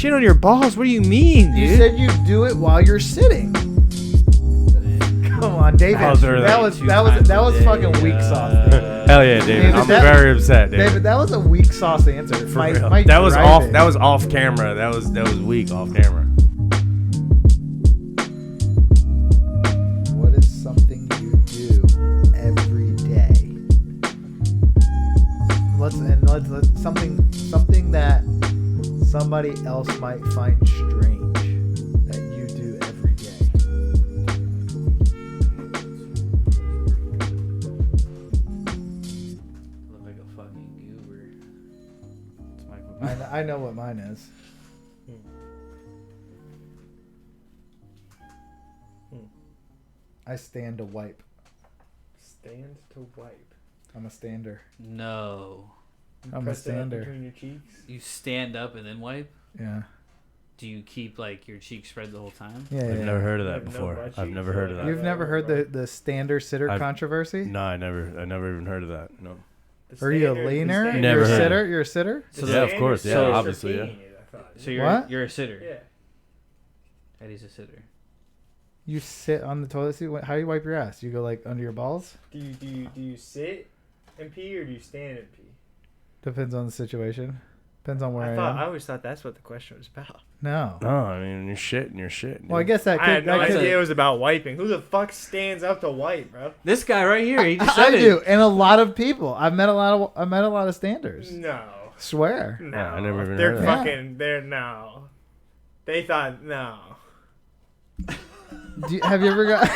shit on your balls? What do you mean, dude? You said you do it while you're sitting. Come on, David. That was fucking weak sauce. David. Hell yeah, David. I'm very upset, David. David, that was a weak sauce answer. That was off. That was off camera. That was weak off camera. What is something you do every day? Let's something that somebody else might find strange that you do every day. Look like a fucking goober. It's Michael. I know what mine is. I stand to wipe. Stand to wipe. I'm a stander. No. I'm a Press it up stander. between your cheeks. You stand up and then wipe? Yeah. Do you keep like your cheeks spread the whole time? Yeah. I've never heard of that No before. butt I've cheeks. never heard of that. You've never heard the stander sitter I've- controversy? No, I never even heard of that. No. The Are you a standard- the leaner? standard- Never You're a heard. sitter? You're a sitter? the Yeah, of standard course, yeah, is for obviously, yeah. peeing it, I thought. So What? you're a sitter. Yeah. Eddie's a sitter. You sit on the toilet seat. How do you wipe your ass? You go like under your balls? Do you sit and pee or do you stand and pee? Depends on the situation. Depends on where I I am. always thought that's what the question was about. No. No, I mean you're shit. Well, I guess that I had could. no That could idea it was about wiping. Who the fuck stands up to wipe, bro? This guy right here, he just I said it. do, and a lot of people. I've met a lot of standers. No. Swear. No. Yeah, I never even They're heard of that. fucking. They're no. They thought no. Have you ever got?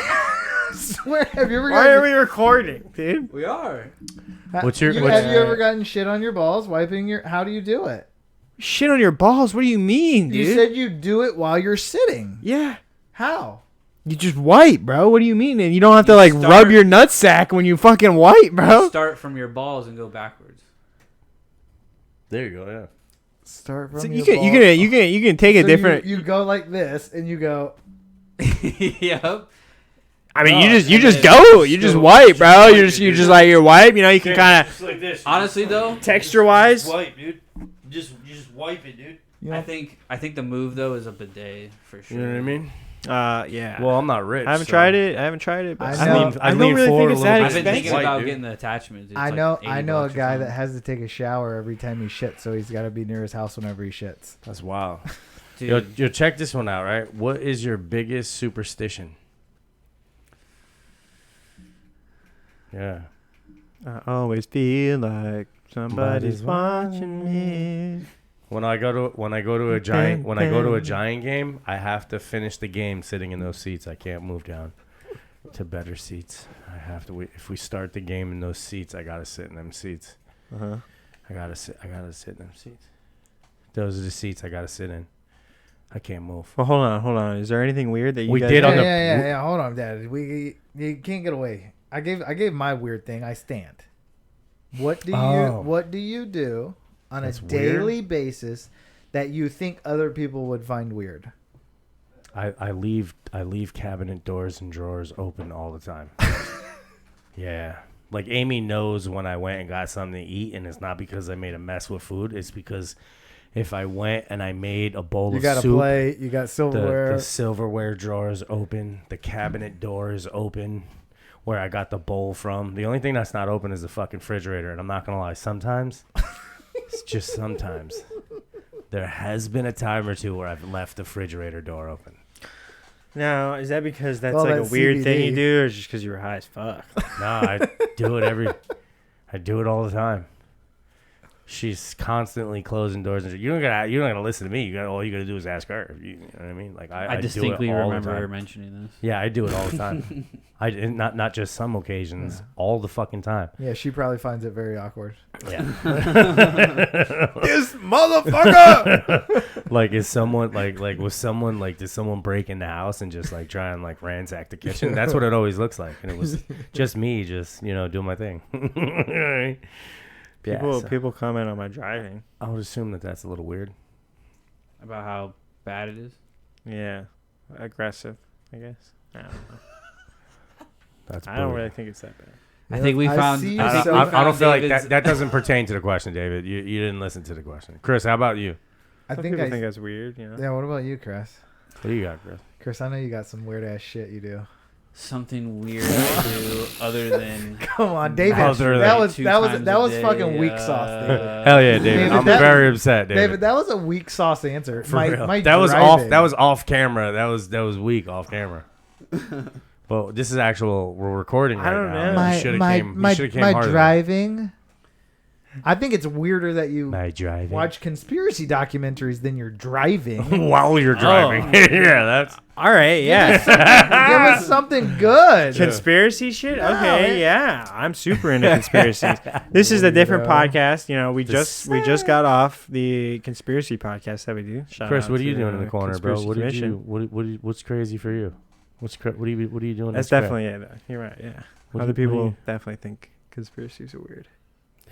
Swear. Have you ever Why are gotten? we recording, dude? We are. What's your- Have you ever gotten shit on your balls? Wiping your. How do you do it? Shit on your balls? What do you mean, dude? You said you do it while you're sitting. Yeah. How? You just wipe, bro. What do you mean? And you don't have to You like start- rub your nutsack when you fucking wipe, bro. Start from your balls and go backwards. There you go. Yeah. Start from So your you can balls. you can take a So different. You go like this, and you go. Yep. I mean, No, you and just then go. You just go- wipe, bro. wipe You it, just dude. like your wipe. You know, you can kind of. Just like this. Honestly though, Texture wise. Just wipe, dude. You just wipe it, dude. You know, I think the move though is a bidet for sure. You know what I mean? Yeah. Well, I'm not rich. I haven't so- tried it, but I I, know- mean, I I don't lean really forward think it's a that little I've bit. been thinking White, about dude. getting the attachment. It's I like know 80 a bucks or guy something. that has to take a shower every time he shits, so he's got to be near his house whenever he shits. That's wild. Dude, Yo, check this one out, right? What is your biggest superstition? Yeah. I always feel like somebody's watching me. When I go to a giant game, I have to finish the game sitting in those seats. I can't move down to better seats. I have to wait. If we start the game in those seats, I gotta sit in them seats. Uh-huh. I gotta sit in them seats. Those are the seats I gotta sit in. I can't move. Well, hold on. Is there anything weird that you We guys did Yeah, on the- yeah. Hold on, Dad. You can't get away. I gave my weird thing. I stand. What do you do on That's a weird. daily basis that you think other people would find weird? I leave cabinet doors and drawers open all the time. Yeah. Like Amy knows when I went and got something to eat, and it's not because I made a mess with food. It's because if I went and I made a bowl You of got a soup, plate. You got silverware. the silverware drawer is open, the cabinet door is open, where I got the bowl from. The only thing that's not open is the fucking refrigerator, and I'm not gonna lie. Sometimes, it's just sometimes, there has been a time or two where I've left the refrigerator door open. Now, is that because that's Well, like a that's weird thing CBD. you do, or just because you were high as fuck? No, I do it all the time. She's constantly closing doors, and you don't gotta listen to me. All you gotta do is ask her. You know what I mean? Like I do distinctly it all the remember her time. mentioning this. Yeah, I do it all the time. Not just some occasions, all the fucking time. Yeah, she probably finds it very awkward. Yeah. This motherfucker! Like is someone did someone break in the house and just like try and like ransack the kitchen? That's what it always looks like, and it was just me, just doing my thing. Yeah, so People comment on my driving. I would assume that that's a little weird. About how bad it is. Yeah, aggressive. I guess. I don't know. That's I don't brilliant. really think it's that bad. I think we I found. see you I think so- we I don't found feel like David's- that doesn't pertain to the question, David. You didn't listen to the question. Chris, how about you? Some people think that's weird, you know. Yeah. What about you, Chris? What do you got, Chris? Chris, I know you got some weird ass shit you do. Something weird I do other than Come on, David. Other That than was two that was times that a was day, fucking weak sauce, David. Hell yeah, David. David, I'm that- very upset, David. David, that was a weak sauce answer. For My- real. my That was driving- off camera. That was weak off camera. Well, this is actual. We're recording right I don't now. know. You should have came. You should have came harder. driving. I think it's weirder that you My driving. watch conspiracy documentaries than you're driving. While you're driving. yeah, that's. All right, yeah. Give us something good. Conspiracy shit? No, Okay, yeah. I'm super into conspiracies. This is a different Weirdo. podcast. You know, we just got off the conspiracy podcast that we do. Shout Chris, out what are you to doing in the corner, bro? Conspiracy What did Commission. you? What's crazy for you? What are you doing? That's cra- definitely it. You're right, yeah. What Other do you- what do people you- definitely think conspiracies are weird.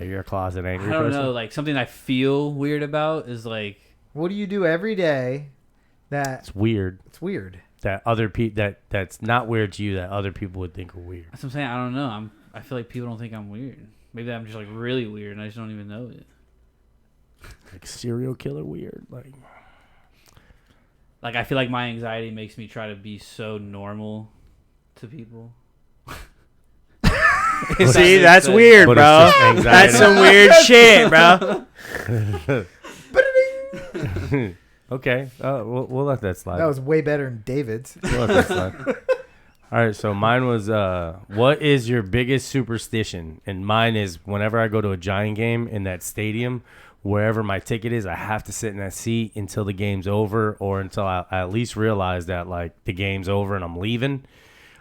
Are you a closet angry I don't person? know. Like something I feel weird about is like What do you do every day that It's weird it's weird? that that's not weird to you that other people would think are weird. that's what I'm saying. I don't know. I feel like people don't think I'm weird. Maybe I'm just like really weird and I just don't even know it. Like serial killer weird. Like I feel like my anxiety makes me try to be so normal to people. If that See, makes that's sense. weird, But bro. it's just anxiety. That's some weird shit, bro. Okay, we'll let that slide. That was way better than David's. We'll let that slide. All right, so mine was what is your biggest superstition? And mine is whenever I go to a Giant game in that stadium, wherever my ticket is, I have to sit in that seat until the game's over or until I at least realize that like the game's over and I'm leaving.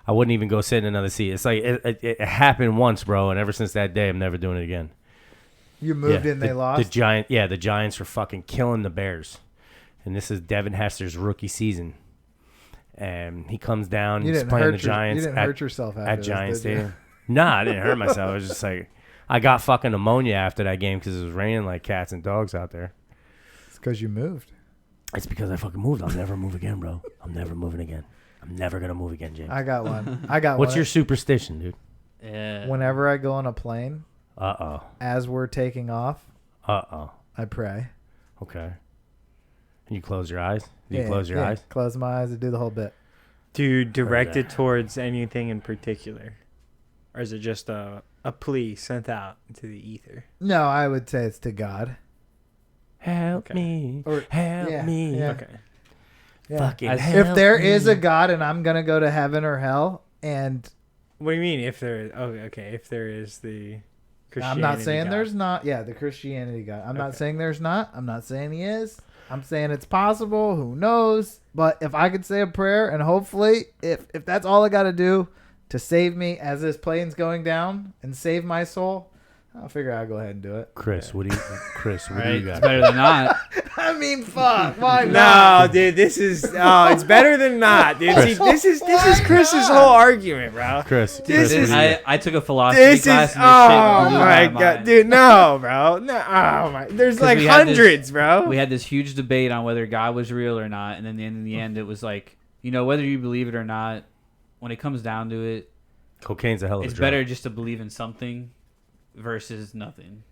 I wouldn't even go sit in another seat. It's like it happened once, bro, and ever since that day, I'm never doing it again. You moved Yeah, in, they the lost. the Giants are fucking killing the Bears, and this is Devin Hester's rookie season. And he comes down, you he's didn't playing hurt the Giants You didn't hurt yourself after at this, Giant did you? Stadium. Nah, I didn't hurt myself. I was just like, I got fucking pneumonia after that game because it was raining like cats and dogs out there. It's because you moved. It's because I fucking moved. I'll never move again, bro. I'm never moving again. I'm never gonna move again, James. I got one. I got What's one. your superstition, dude? Yeah. Whenever I go on a plane, as we're taking off, I pray. Okay. And you close your eyes? Do you close your eyes? Close my eyes and do the whole bit. Do you direct that. it towards anything in particular? Or is it just a plea sent out into the ether? No, I would say it's to God. Help Okay. me. Or- Help yeah, me. yeah. Okay. Yeah. Fucking As- help If there me. is a God and I'm gonna go to heaven or hell, and What do you mean if there is? Oh, okay. If there is the I'm not saying God. there's not. Yeah, the Christianity God. I'm not Okay. saying there's not. I'm not saying he is. I'm saying it's possible. Who knows? But if I could say a prayer and hopefully, if that's all I got to do to save me as this plane's going down and save my soul, I'll figure I'll go ahead and do it. Chris, what do you Chris, what do Right? you It's got? better than not. I mean, fuck. Why not? No, dude, this is it's better than not, dude. See, this is Chris's not? whole argument, bro. Chris, This Chris, is- what do you- I took a philosophy This class. is And this shit blew my god, mind. dude, no, bro, no, oh my, there's 'Cause like we had this- hundreds, bro. We had this huge debate on whether God was real or not, and then in the end, it was like, you know, whether you believe it or not, when it comes down to it, Cocaine's a hell of a it's drug. better just to believe in something versus nothing.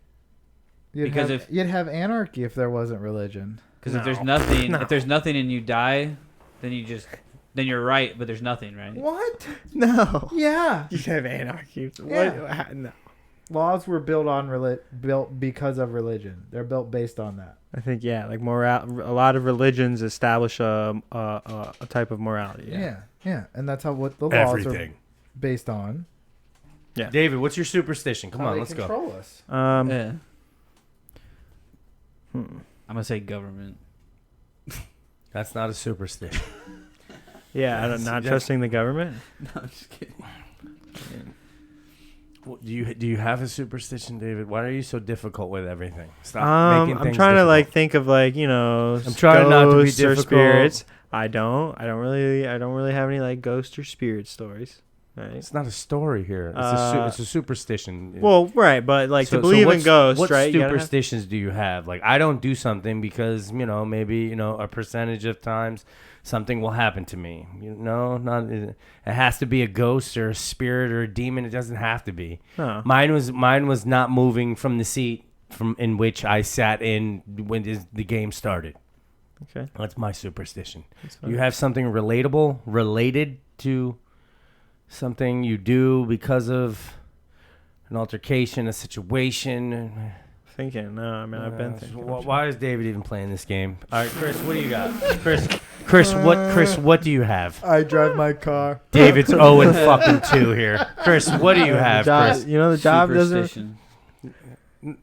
Because Because you'd have anarchy if there wasn't religion. Because if there's No. nothing, No. if there's nothing and you die, then you're right, but there's nothing, right? What? No, Yeah. you have anarchy. Yeah. What? No, Laws were built on built because of religion. They're built based on that. I think a lot of religions establish a type of morality. Yeah. And that's what the laws Everything. are based on. David, what's your superstition? Come How on, they let's go. control us. Yeah. Hmm. I'm gonna say government. That's not a superstition. Yeah, That's- not that's- trusting the government. No, I'm just kidding. Do you have a superstition, David? Why are you so difficult with everything? Stop making I'm things trying to difficult. think of I'm trying not to be ghosts or difficult. spirits. I don't really have any like ghost or spirit stories. Right. It's not a story here. It's a superstition. Well, right, but like So- to so believe in what's- ghosts, what right? you gotta have- superstitions do you have? Like, I don't do something because maybe a percentage of times something will happen to me. It has to be a ghost or a spirit or a demon. It doesn't have to be. No. Mine was not moving from the seat in which I sat in when the game started. Okay. That's my superstition. That's You fine. have something relatable, related to something you do because of an altercation, a situation. Thinking. No, I mean I've been thinking. Why is David even playing this game? All right, Chris, what do you got? Chris, what do you have? I drive my car. David's 0 and fucking 2 here. Chris, what do you have, Chris? You know the job doesn't. Superstition.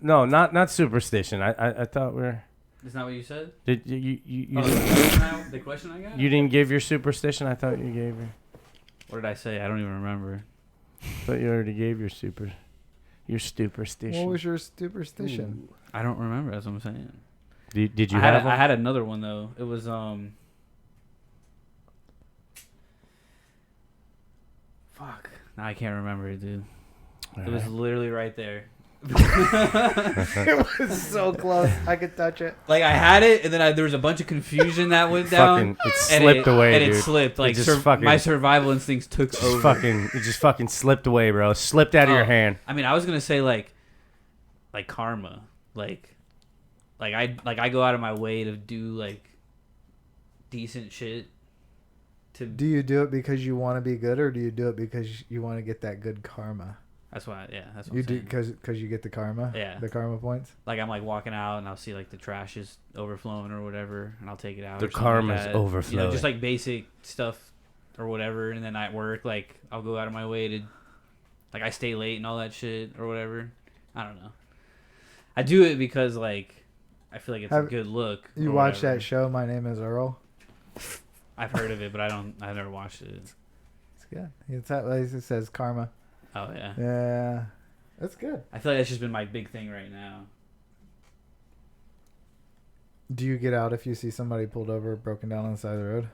No, not superstition. I thought we were. Isn't that what you said? Did you Oh, the question I got? you didn't give your superstition? I thought you gave your. What did I say? I don't even remember. But you already gave your superstition. What was your superstition? I don't remember. That's what I'm saying. Did you I had have I one? had another one though. It was Fuck. Now I can't remember it, dude. It was literally right there. It was so close. I could touch it. Like I had it, and then there was a bunch of confusion that went down. Fucking, it and slipped away, and dude. it slipped. Like just fucking- my survival instincts took over. It just fucking slipped away, bro. Slipped out of your Oh. hand. I mean, I was gonna say like karma, like I go out of my way to do like decent shit. Do you do it because you want to be good, or do you do it because you want to get that good karma? That's why, that's what You I'm do saying. because you get the karma. Yeah. The karma points. Like I'm like walking out and I'll see like the trash is overflowing or whatever, and I'll take it out. The or something like karma's that. You know, overflowing. just like basic stuff or whatever, and then at work, like I'll go out of my way to, like I stay late and all that shit or whatever. I don't know. I do it because like I feel like it's a good look. You or watch whatever. that show? My Name Is Earl. I've heard of it, but I've never watched it. It's good. It's that like it says karma. Oh yeah. Yeah, that's good. I feel like that's just been my big thing right now. Do you get out if you see somebody pulled over, broken down on the side of the road?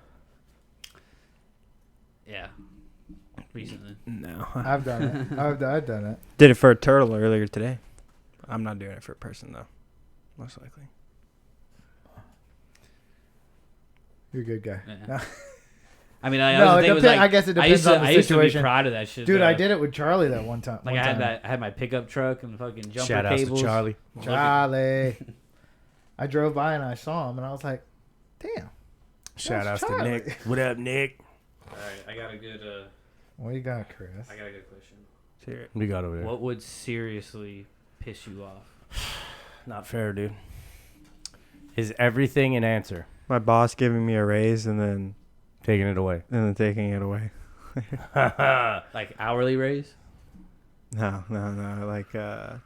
Yeah. Recently. No. I've done it. I've done it. Did it for a turtle earlier today. I'm not doing it for a person though. Most likely. You're a good guy. Yeah. I mean, I No, was, it the thing was, depends. like, I guess it I used depends on to, the I used to be situation. proud of that shit. Dude, though. I did it with Charlie that one time. Like I had my pickup truck and fucking jumper Shout out cables. to Charlie. Charlie. I drove by and I saw him and I was like, damn. Shout That's outs to Charlie. Nick. What up, Nick? All right, I got a good What you got, Chris? question. Serious. We got over there. What would seriously piss you off? Not fair, dude. Is everything an answer? My boss giving me a raise and then Taking it away. taking it away. Like hourly raise? No. Like a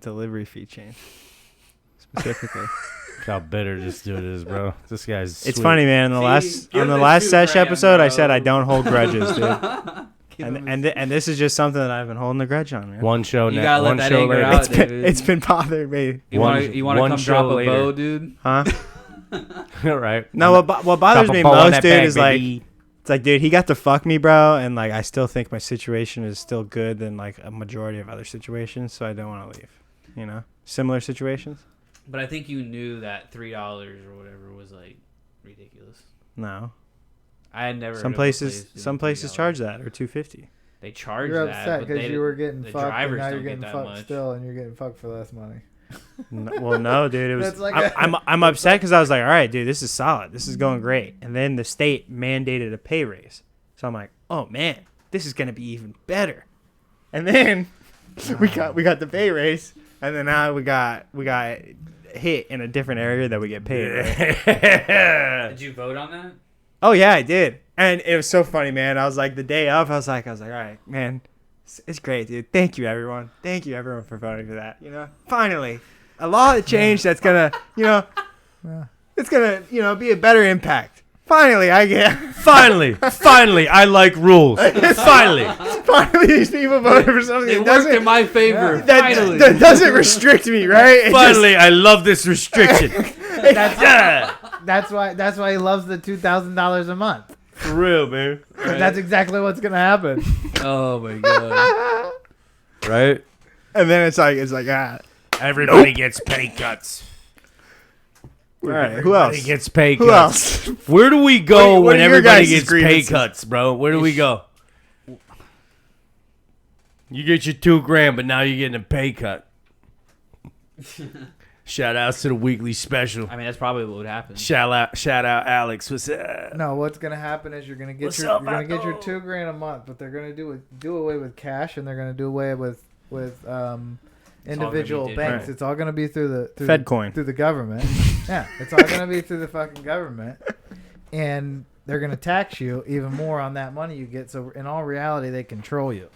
delivery fee change. Specifically. Look how bitter this dude is, bro. This guy's. It's sweet. funny, man. give On the him last $2 Sesh grand, episode, I bro. said I don't hold grudges, dude. Give him and this is just something that I've been holding a grudge on, man. One show You now. gotta let One that show anger later. out. It's been, David. it's been bothering me. You One- want to one come show drop a later. bow, dude? Huh? Right. No, what bothers Drop a me bow on most, that dude, bag, is like, baby. it's like, dude, he got to fuck me, bro, and like, I still think my situation is still good than like a majority of other situations, so I don't want to leave. You know, similar situations. But I think you knew that $3 or whatever was like ridiculous. No, I had never. some heard of a place places, doing some places $3. charge that or $250. They charge You're that. upset but because they you were getting the fucked and drivers now don't you're get getting that fucked much. still and you're getting fucked for less money. Well, no, dude, it was. That's like I'm upset because I was like, all right, dude, this is solid. This is going great. And then the state mandated a pay raise, so I'm like, oh man, this is gonna be even better. And then we got the pay raise, and then now we got hit in a different area that we get paid. Right? Did you vote on that? Oh yeah, I did, and it was so funny, man. I was like, the day of, I was like, all right, man, it's great, dude. Thank you, everyone. Thank you, everyone, for voting for that. You know, finally, a law that changed that's gonna, Yeah. it's gonna, be a better impact. Finally, I get. Finally, I like rules. Finally. Finally, these people voted for something It that worked in doesn't, my favor. Finally. that doesn't restrict me, right? It Finally, I love this restriction. Yeah. That's why he loves the $2,000 a month. For real, man. That's exactly what's gonna happen. Oh my god. Right? and then it's like Everybody gets pay cuts. all right, who Everybody else? gets pay Who cuts. else? Where do we go What when are your everybody guys' gets pay grievances? cuts, bro? Where do we go? You get your $2,000, but now you're getting a pay cut. Shout outs to the weekly special. I mean, that's probably what would happen. Shout out, Alex. What's up? No, what's gonna happen is you're gonna get What's your up, you're gonna get your Vato? $2,000 a month, but they're gonna do away with cash and they're gonna do away with individual be banks. Right. It's all gonna be through the FedCoin. through the government. Yeah, it's all gonna be through the fucking government, and they're gonna tax you even more on that money you get. So in all reality, they control you.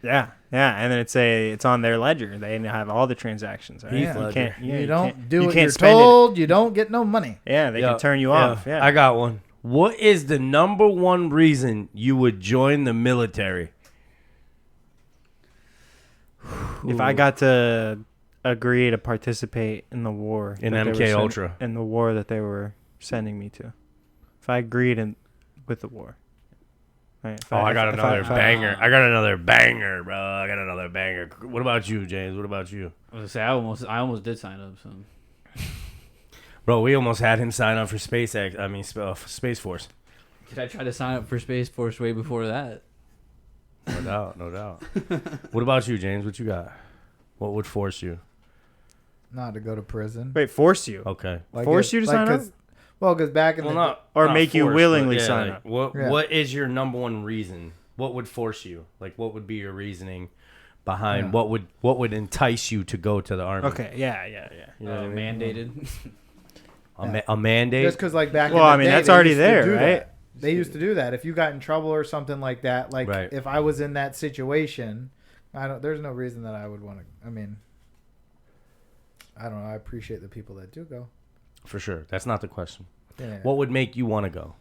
Yeah, and then it's on their ledger. They have all the transactions. Right? Heath Yeah. You Ledger. can't. Yeah, you don't can't- do you what can't you're spend told. You don't get no money. It. Yeah, they Yo, can turn you off. Yeah, I got one. What is the number one reason you would join the military? If I got to agree to participate in the war In that they MK were send- Ultra. in the war that they were sending me to, if I agreed with the war. Right, if Oh, I got if another if banger. I got another banger, bro. I got another banger. What about you, James? What about you? I was gonna say I almost did sign up. So Bro, we almost had him sign up for Space Force. did I try to sign up for Space Force way before that? No doubt, no doubt. What about you, James? What you got? What would force you? Not to go to prison. Wait, force you Okay. Force you to sign up? Well, because back in the Or make you force, willingly but sign like, up. What Yeah. What is your number one reason? What would force you? Like, what would be your reasoning behind Yeah. what would entice you to go to the army? Okay, yeah. You know what I mean? Mandated. A mandate. just because like back. Well, in the I mean, day, that's they already used to there, do right? that. They used to do that. If you got in trouble or something like that, like Right. if I was in that situation, there's no reason that I would want to. I mean, I don't know. I appreciate the people that do go. For sure. That's not the question. Yeah. What would make you want to go?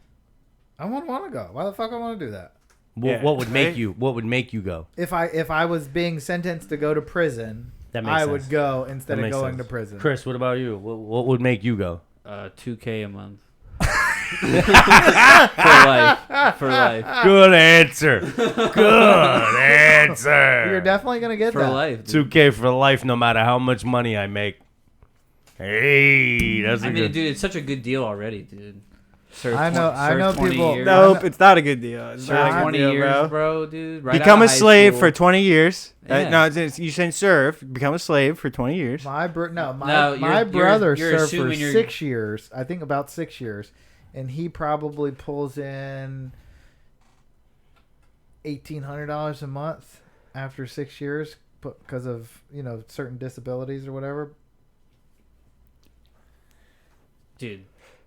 I wouldn't want to go. Why the fuck I want to do that? Yeah, What would make right? you? What would make you go? If I was being sentenced to go to prison, That makes I sense. would go instead That of makes going sense. to prison. Chris, what about you? What would make you go? $2K a month. For life. Good answer. Good answer. You're definitely gonna get For that. life. dude. 2K for life, no matter how much money I make. Hey, that's a I mean, good. dude, it's such a good deal already, dude. Serve I know- I know 20 people- Years. Nope, it's not a good deal. It's Serve not a good 20 deal, years, bro. dude. Right Become out a of high slave school. for 20 years. Yeah. No, you shouldn't serve. Become a slave for 20 years. My No, my you're brother you're served for assuming you're- 6 years. I think about 6 years, and he probably pulls in $1,800 a month after 6 years because of certain disabilities or whatever. Dude.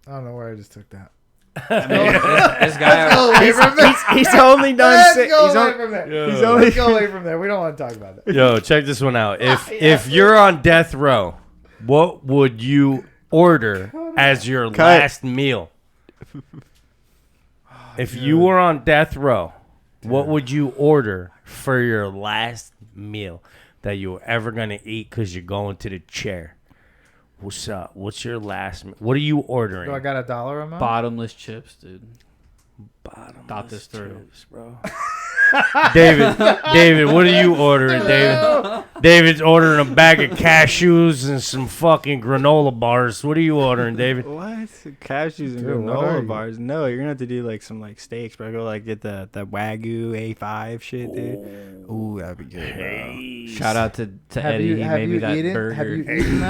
I don't know where I just took that. I mean, this guy. He's only done. Let's go He's away only, from there. Yo. he's only. Let's go away from there. We don't want to talk about that. Yo, check this one out. If you're on death row, what would you order as your last meal? If you were on death row, what would you order for your last meal that you were ever gonna eat because you're going to the chair? What's up? What's your last? What are you ordering? Do I got $1 a month? Bottomless chips, dude. Bottomless Thought this through. chips, bro. David, what are you ordering, David? David's ordering a bag of cashews and some fucking granola bars. What are you ordering, David? What? Cashews and Dude, what are granola you? bars? No, you're gonna have to do like some steaks, bro. Go get the Wagyu A5 shit, dude. Ooh, that'd be good, bro. Shout out to Have Eddie. you He have made me you that eaten? burger. Have you eaten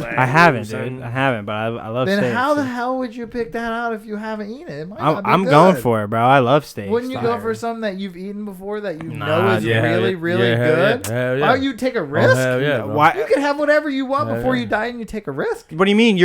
that? I haven't, son. dude. I haven't, but I love Then steaks. how the so- hell would you pick that out if you haven't eaten it? It might not be I'm good. going for it, bro. I love steaks. Wouldn't you go Fire. for something that you've eaten before that you know Nah, is yeah, really, yeah, really yeah, hell good? yeah, hell yeah. Why would you take a Oh, risk? hell yeah, bro. Why? You can have whatever you want Hell before yeah. you die, and you take a risk. What do you mean?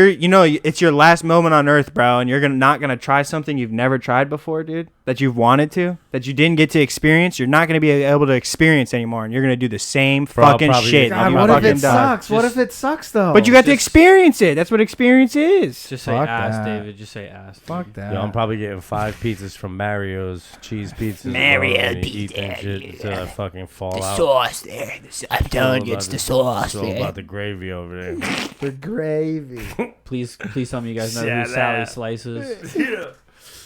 It's your last moment on Earth, bro, and you're not gonna try something you've never tried before, dude. That you've wanted to, that you didn't get to experience. You're not gonna be able to experience anymore, and you're gonna do the same Bro, I'll fucking probably shit. get- God, I'm what not if it fucking done. sucks? What if it sucks though? But you got to Just- experience it. That's what experience is. Just say Fuck ass, that. David. Just say ass. Fuck dude. that. Yo, I'm probably getting 5 pizzas from Mario's cheese pizzas. Mario and eat pizza, that shit until I fucking fall The out. sauce there. I'm telling you, it's the sauce It's all there. about the gravy over there. the gravy. Please tell me you guys know Shout who Sally out. Slices.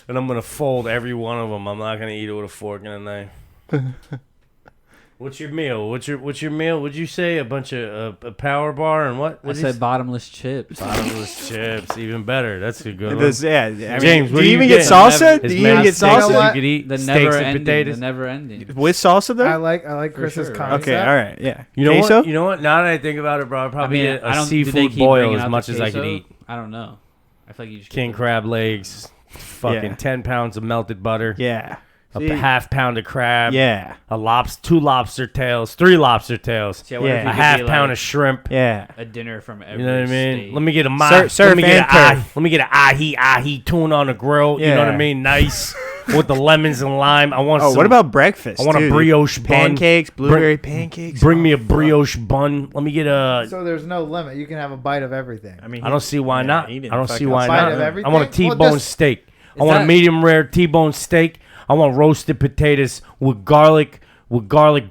And I'm gonna fold every one of them. I'm not gonna eat it with a fork and a knife. What's your meal? What's your meal? Would you say a bunch of a power bar and what? I What'd said bottomless chips. bottomless chips, even better. That's a good one. This, yeah, I mean, James, do what you do even you get get? salsa? As Do you many even get steaks salsa? as salsa you could eat. The Steaks never and ending. potatoes. The never ending. with salsa though? I like For Chris's sure, right? concept. Okay, all right, yeah. You know Queso? what? You know what? Now that I think about it, bro, I'd probably get I a don't. Did they seafood keep boil bringing as out much the as I could queso? eat. I don't know. I feel like you just King get crab legs, fucking Yeah. 10 pounds of melted butter, Yeah. a See? half pound of crab, Yeah. two lobster tails, 3 lobster tails, See, I wonder Yeah. if a you could half be pound like of shrimp. Yeah. a dinner from every You know what I mean? state. Let me get a Surf let me get and turf. let me get an ahi tuna on the grill. You know what I Yeah. mean? Nice with the lemons and lime. I want. Oh, some, what about breakfast? I want a too? brioche bun. Pancakes, blueberry pancakes. Bring me Oh, a brioche bun. Let me get a. So there's no limit. You can have a bite of everything. I mean, I don't see why yeah, not. he I didn't don't fuck see up. why Bite not. of everything? I want a Well, T-bone just- steak. I Is want a that- medium rare T-bone steak. I want roasted potatoes with garlic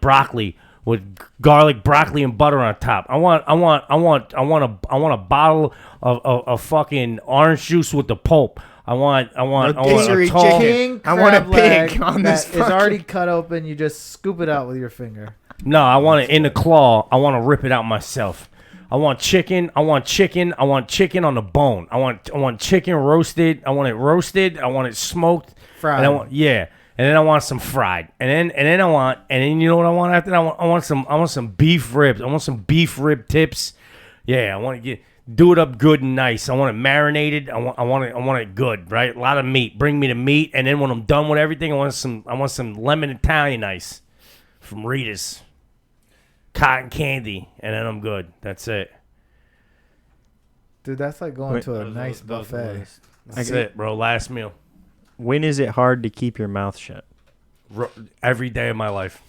broccoli, and butter on top. I want a bottle of fucking orange juice with the pulp. I want a rotisserie tall. chicken. King I want a crab leg pig on that this is fucking- already cut open. You just scoop it out with your finger. No, I want it in the claw. I want to rip it out myself. I want chicken. I want chicken on the bone. I want chicken roasted. I want it roasted. I want it smoked. Fried. And I want, yeah. And then I want some fried. And then you know what I want after that? I want some beef ribs. I want some beef rib tips. Yeah, I want to do it up good and nice. I want it marinated. I want it good, right? A lot of meat. Bring me the meat, and then when I'm done with everything, I want some lemon Italian ice from Rita's. Cotton candy, and then I'm good. That's it. Dude, that's like going Wait. to a That was nice that was the buffet. list. That's it, bro. Last meal. When is it hard to keep your mouth shut? Every day of my life.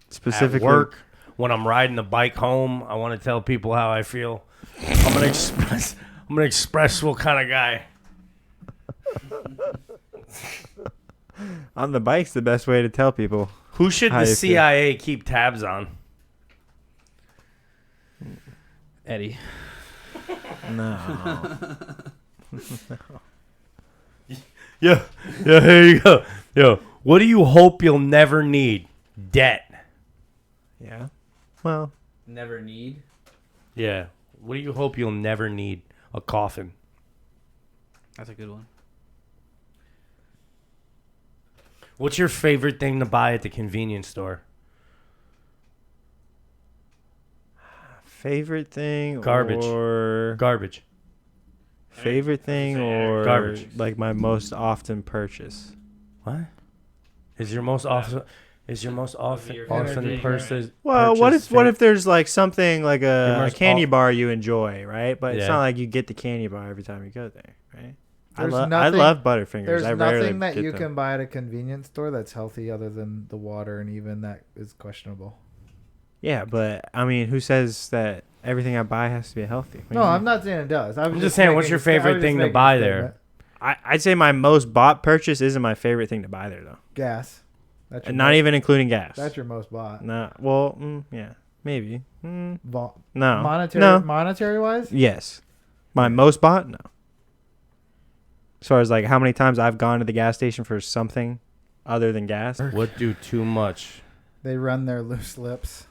Specifically, At work, when I'm riding the bike home, I want to tell people how I feel. I'm an expressive kind of guy. on the bike's the best way to tell people. Who should How the you feel. CIA keep tabs on? Eddie. No. Yeah, here you go. Yo, what do you hope you'll never need? Debt. Yeah. Well, Never need. Yeah. What do you hope you'll never need? A coffin. That's a good one. What's your favorite thing to buy at the convenience store? favorite thing Garbage. or Garbage. favorite thing or Garbage. like my most often purchase. What? Is your most often your favorite often thing, purchase? Well, what if there's like something like Your a most candy off- bar you enjoy, right? But it's Yeah. not like you get the candy bar every time you go there, right? I There's love nothing- Butterfingers. There's I rarely nothing that get you them. can buy at a convenience store that's healthy other than the water, and even that is questionable. Yeah, but I mean, who says that everything I buy has to be healthy? What do No, you I'm mean? not saying it does. I'm just saying, what's your favorite thing to buy there? I'd say my most bought purchase isn't my favorite thing to buy there though, Gas. That's your and not most, even including gas. That's your most bought. No, well, yeah, maybe. No, Monetary, no, monetary wise. yes, my most bought. No. As far as like how many times I've gone to the gas station for something other than gas. What do too much? They run their loose lips.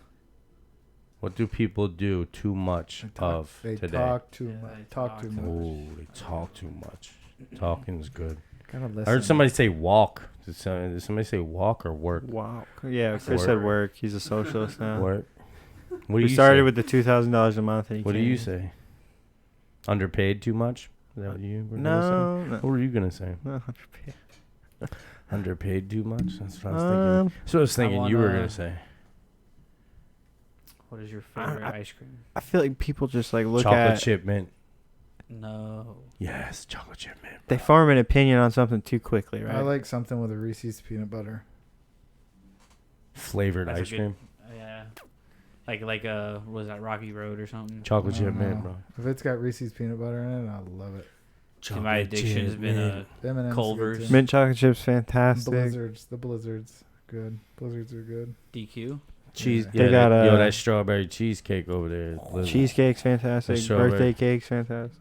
What do people do too much of They today? talk too Yeah, much. they Talk talk too too much. Oh, they talk too much. Talking's good. Gotta listen. I heard somebody say walk. Did somebody say walk or work? Wow. Yeah, Chris said work. He's a socialist now. Work. What do We you started say? with the $2,000 a month. And he What do you can't- say? Underpaid too much? Is that what you were gonna No, say? no. What were you gonna say? no, underpaid. Underpaid too much? That's what I was thinking. So I was thinking I you were wanna- gonna say. What is your favorite I- ice cream? I feel like people just like look Chocolate at chip mint. No. Yes, chocolate chip mint. they form an opinion on something too quickly, right? I like something with a Reese's peanut butter. Flavored That's a ice good- cream. Yeah. Like what was that Rocky Road or something? Chocolate I chip don't mint, know. bro. If it's got Reese's peanut butter in it, I love it. See, my addiction has been M&M's good Culver's. too. Mint chocolate chips, fantastic. The blizzards, good. Blizzards are good. DQ. cheese. Yeah. Yeah, They got that strawberry cheesecake over there. is Cheesecake's fantastic. The strawberry. Birthday cake's fantastic.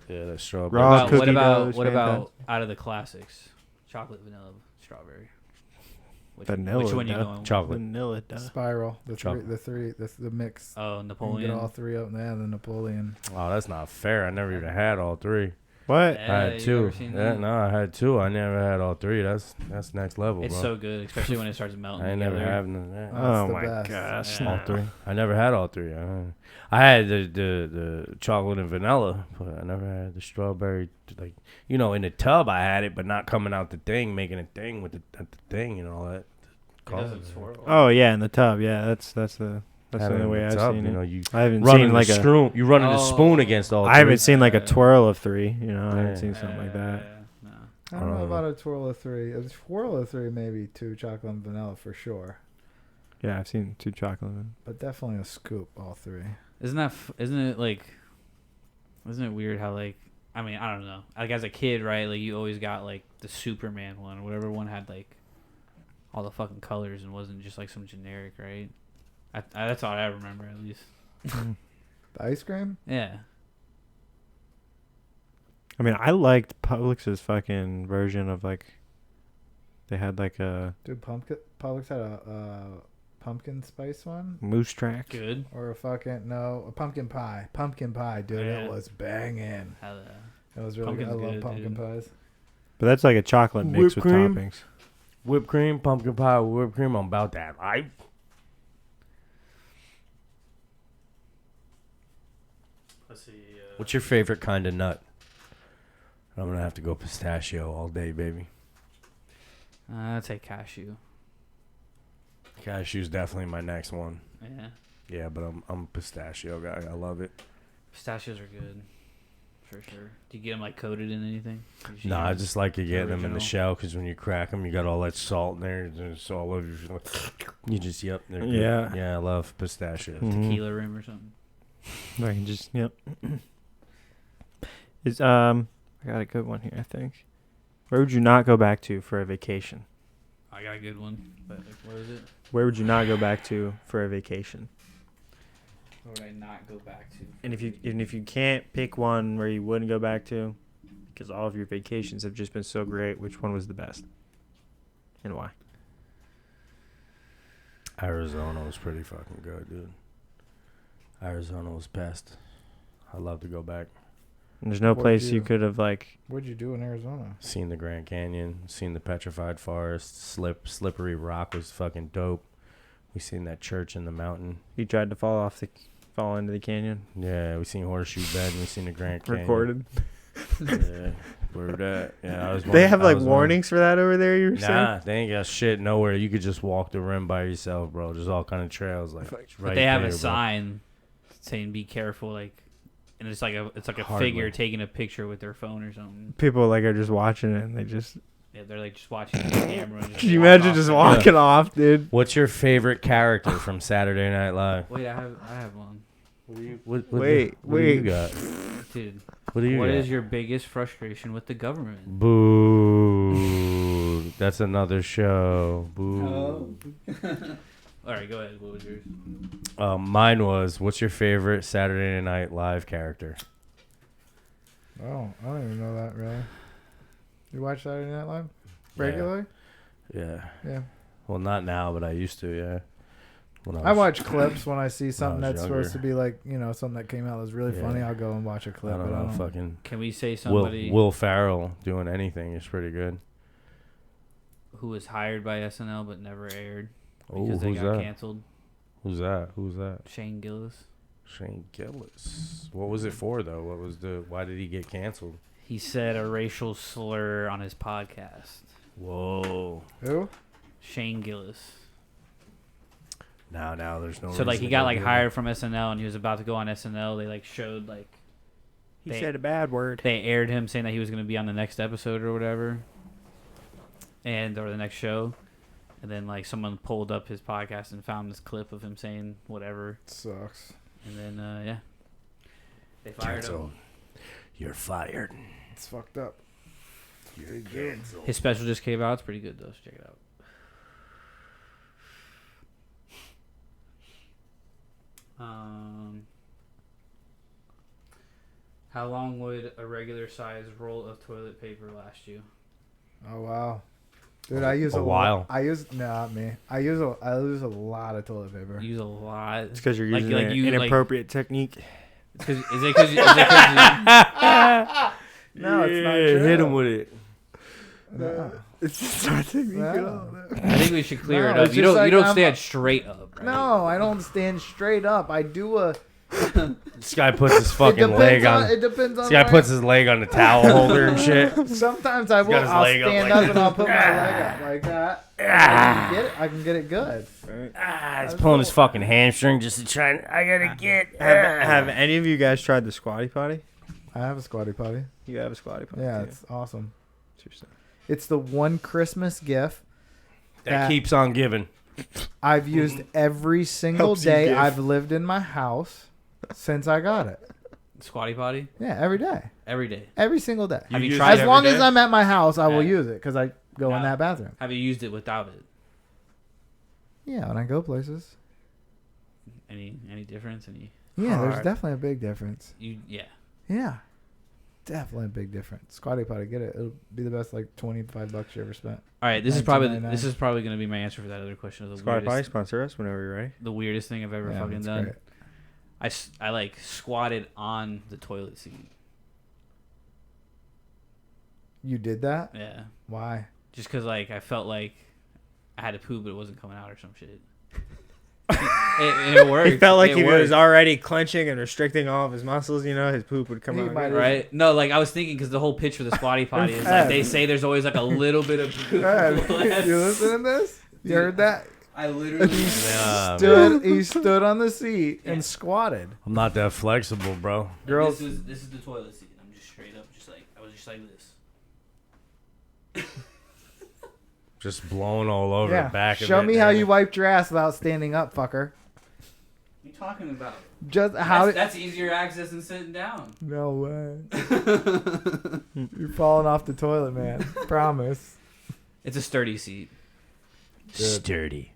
Yeah, that strawberry. Raw What cookie about dough is what about fantastic. out of the classics? Chocolate, vanilla, strawberry. Which Vanilla one you duh. going? with? Chocolate. Vanilla duh. Spiral. Chocolate. The mix. Oh, You can Napoleon. get all three up there. The Napoleon. Oh, that's not fair. I never even had all three. What? Yeah, I had you two. ever seen Yeah, that? no, I had two. I never had all three. That's next level, It's bro. so good, especially when it starts melting. I ain't never together. having that. That's Oh the my best. gosh. Yeah. All three. I never had all three. I had the chocolate and vanilla, but I never had the strawberry. Like, you know, in the tub I had it, but not coming out the thing, making a thing with the thing and all that. It doesn't swirl. Oh yeah, in the tub. Yeah, that's the Had it only in way the I've tub, seen you it. know, you I haven't running seen like the a. screw, you running the spoon Oh. against all. I three. haven't seen like a Yeah. twirl of three. You know, I haven't Yeah. seen something like that. No. I don't know about a twirl of three. A twirl of three, maybe two chocolate and vanilla for sure. Yeah, I've seen two chocolate. But definitely a scoop, all three. Isn't it weird how like I mean I don't know like as a kid right like you always got like the Superman one or whatever one had like all the fucking colors and wasn't just like some generic right. That's all I remember at least. The ice cream? Yeah. I mean, I liked Publix's fucking version of like. They had like a Dude, Publix had a pumpkin spice one. moose track. Good. Or a pumpkin pie. Pumpkin pie, dude. Yeah. It was banging. How It was really good. I Pumpkin's love good, pumpkin dude. pies. But that's like a chocolate mix Whipped with cream? toppings. Whipped cream, pumpkin pie, whipped cream. I'm about that. Let's see. What's your favorite kind of nut? I'm gonna have to go pistachio all day, baby. I'd say cashew. Cashew's definitely my next one. Yeah. Yeah, but I'm a pistachio guy. I love it. Pistachios are good. For sure. Do you get them like coated in anything? You Nah, I use just like to get them in the original? shell because when you crack them, you got all that salt in there. And it's all over your. You just they're good. Yeah. Yeah, I love pistachios. Mhm. tequila rim or something. I can just yep. I got a good one here. I think. Where would you not go back to for a vacation? I got a good one. But like, what is it? Where would you not go back to for a vacation? Where would I not go back to? And if you can't pick one where you wouldn't go back to, because all of your vacations have just been so great, which one was the best, and why? Arizona was pretty fucking good, dude. Arizona was best. I'd love to go back. And there's no What'd place you- you could have like. What'd you do in Arizona? Seen the Grand Canyon, seen the Petrified Forest, Slippery Rock was fucking dope. We seen that church in the mountain. You tried to fall into the canyon. Yeah, we seen Horseshoe Bend, we seen the Grand Canyon. Recorded. Yeah, where that? Yeah, I was. They have like warnings for that over there. You were saying? Nah, they ain't got shit nowhere. You could just walk the rim by yourself, bro. There's all kind of trails like right But they have there, a bro. sign saying "Be careful," like, and it's like a Hardly. figure taking a picture with their phone or something. People like are just watching it and they just. Yeah, they're like just watching the camera. And just Can you walk imagine off just the- walking off, dude? What's your favorite character from Saturday Night Live? Wait, I have one, What Wait. do you got? dude. What do you What got? is your biggest frustration with the government? Boo. That's another show. Boo. All right, go ahead. What was yours? Mine was, what's your favorite Saturday Night Live character? Oh, I don't even know that really. You watch Saturday Night Live regularly? Yeah. Yeah. Well, not now, but I used to, yeah. When I was- watch clips when I see something was that's supposed to younger. be like, something that came out that's really Yeah. funny. I'll go and watch a clip. I don't but know, fucking Can we say somebody Will Ferrell doing anything is pretty good. who was hired by SNL but never aired Oh, because they who's got that? canceled? Who's that? Who's that? Shane Gillis. Shane Gillis. What was it for though? Why did he get canceled? He said a racial slur on his podcast. Whoa. Who? Shane Gillis. Now there's no So like reason he to got go like do hired from SNL and he was about to go on SNL. They like showed like He They- said a bad word. they aired him saying that he was going to be on the next episode or whatever, or the next show, and then like someone pulled up his podcast and found this clip of him saying whatever, Sucks. and then yeah, they that. fired Canceled. him. You're fired. It's fucked up. You're canceled. His special just came out. It's pretty good though. So check it out. How long would a regular size roll of toilet paper last you? Oh wow. Dude, I use A a while. I use not me. I use a lot of toilet paper. Use a lot. It's because you're Like- using like an you, like- inappropriate technique. Is it because No, it's not true. Hit him with it. No. It's just our technique. No. I think we should clear No, it it's up. You just don't like you don't I'm- stand straight up, right? No, I don't stand straight up. I do a. This guy puts his fucking leg on. It depends on. This guy where- puts his leg on the towel holder and shit. Sometimes I got will. his I'll leg up stand like up that. and I'll put my leg up like that. I can get it good. He's pulling his fucking hamstring just to try. I gotta get. Have any of you guys tried the squatty potty? I have a squatty potty. You have a squatty potty. Yeah, too. it's awesome. Seriously. It's the one Christmas gift That keeps on giving. I've used every single Helps you day give. I've lived in my house since I got it. Squatty potty Yeah, every day, every day. every single day. Have you use tried As it long every as day? I'm at my house, I will Yeah. use it because I go in Yeah. that bathroom. Have you used it without it? Yeah, when I go places. Any difference? Yeah, there's Hard. definitely a big difference. Yeah. Yeah, definitely a big difference. Squatty potty, get it. It'll be the best like $25 you ever spent. All right, this is probably $19.99. gonna be my answer for that other question. Of the Squatty potty, weirdest, sponsor us whenever you're ready. the weirdest thing I've ever Yeah, fucking it's done. great. I like squatted on the toilet seat. You did that? Yeah, Why? just because like I felt like I had to poop, but it wasn't coming out or some shit. it worked. He felt like it he was worked. already clenching and restricting all of his muscles. You know, his poop would come He out. might good. have- Right? No, like I was thinking because the whole pitch for the squatty potty is like they say there's always like a little bit of poop left. You listening to this? You heard that? I literally. He stood on the seat and squatted. I'm not that flexible, bro. Girls, This is the toilet seat. I'm just straight up, just like I was just like this. Just blowing all over yeah. the back of it. Show me how man. you wiped your ass without standing up, fucker. What are you talking about? Just how? That's easier access than sitting down. No way. You're falling off the toilet, man. Promise. It's a sturdy seat. Sturdy.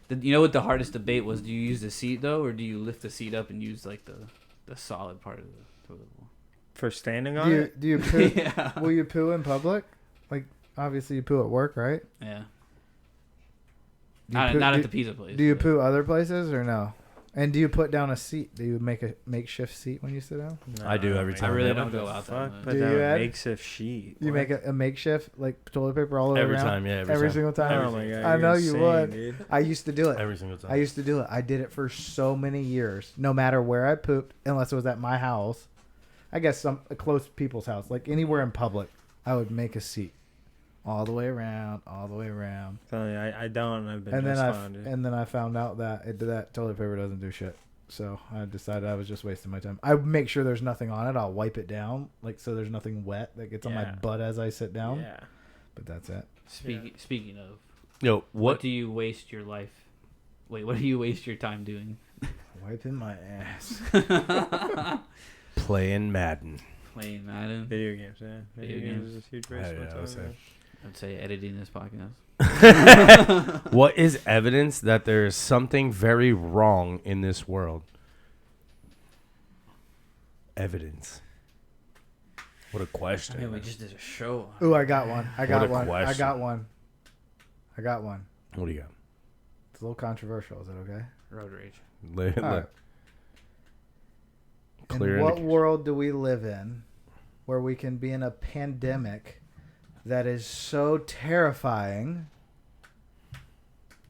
You know what the hardest debate was? Do you use the seat though, or do you lift the seat up and use like the solid part of the toilet bowl? For standing Do on you it. do you poo? Yeah. Will you poo in public? Like obviously you poo at work, right? Yeah. Do you Not, poo- not do- at the pizza place. Do you but- poo other places or no? And do you put down a seat? Do you make a makeshift seat when you sit down? I do every I time. really yeah. don't go out that Fuck, much. put Do down you, a Ed? makeshift sheet. You What? make a makeshift like toilet paper all the way Every around? time, yeah. Every single time? Oh my god! I you're know you insane, would. dude. I used to do it. Every single time. I used to do it. I did it for so many years. No matter where I pooped, unless it was at my house. I guess some a close people's house, like anywhere in public, I would make a seat, all the way around, all the way around. Telling you, I don't. And I've been And then just fine, dude. and then I found out that that toilet paper doesn't do shit. So I decided I was just wasting my time. I make sure there's nothing on it. I'll wipe it down, like so there's nothing wet that gets on my Yeah. butt as I sit down. Yeah. But that's it. Speaking of, Yo, what what? do you waste your life? Wait, what do you waste your time doing? Wiping my ass. Playing Madden. Playing Madden. Video games, yeah. Video Video games games. is a huge Yeah, waste of yeah, my I would time, say. man. I'd say editing this podcast. What is evidence that there is something very wrong in this world? Evidence. What a question. I mean, we just did a show. Ooh, I got one. I What got a one. I question. got one. I got one. What do you got? It's a little controversial. Is it okay? Road rage. Li- All li- right. Clear In what indication. world do we live in where we can be in a pandemic that is so terrifying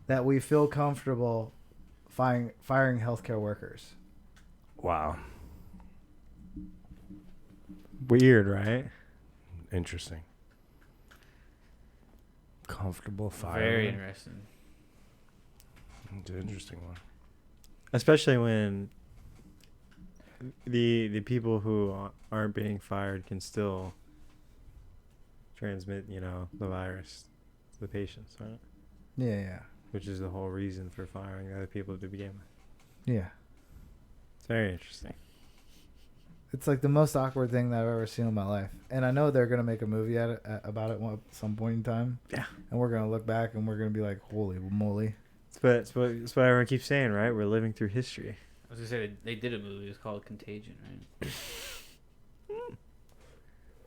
that we feel comfortable firing healthcare workers? Wow. Weird, right? Interesting. Comfortable fire. Very interesting. It's an interesting one. Especially when the people who aren't being fired can still transmit, the virus to the patients, right? Yeah. Which is the whole reason for firing other people to begin with. Yeah. It's very interesting. It's like the most awkward thing that I've ever seen in my life. And I know they're going to make a movie about it at some point in time. Yeah. And we're going to look back and we're going to be like, holy moly. It's what everyone keeps saying, right? We're living through history. I was gonna say they did a movie. It's called Contagion, right?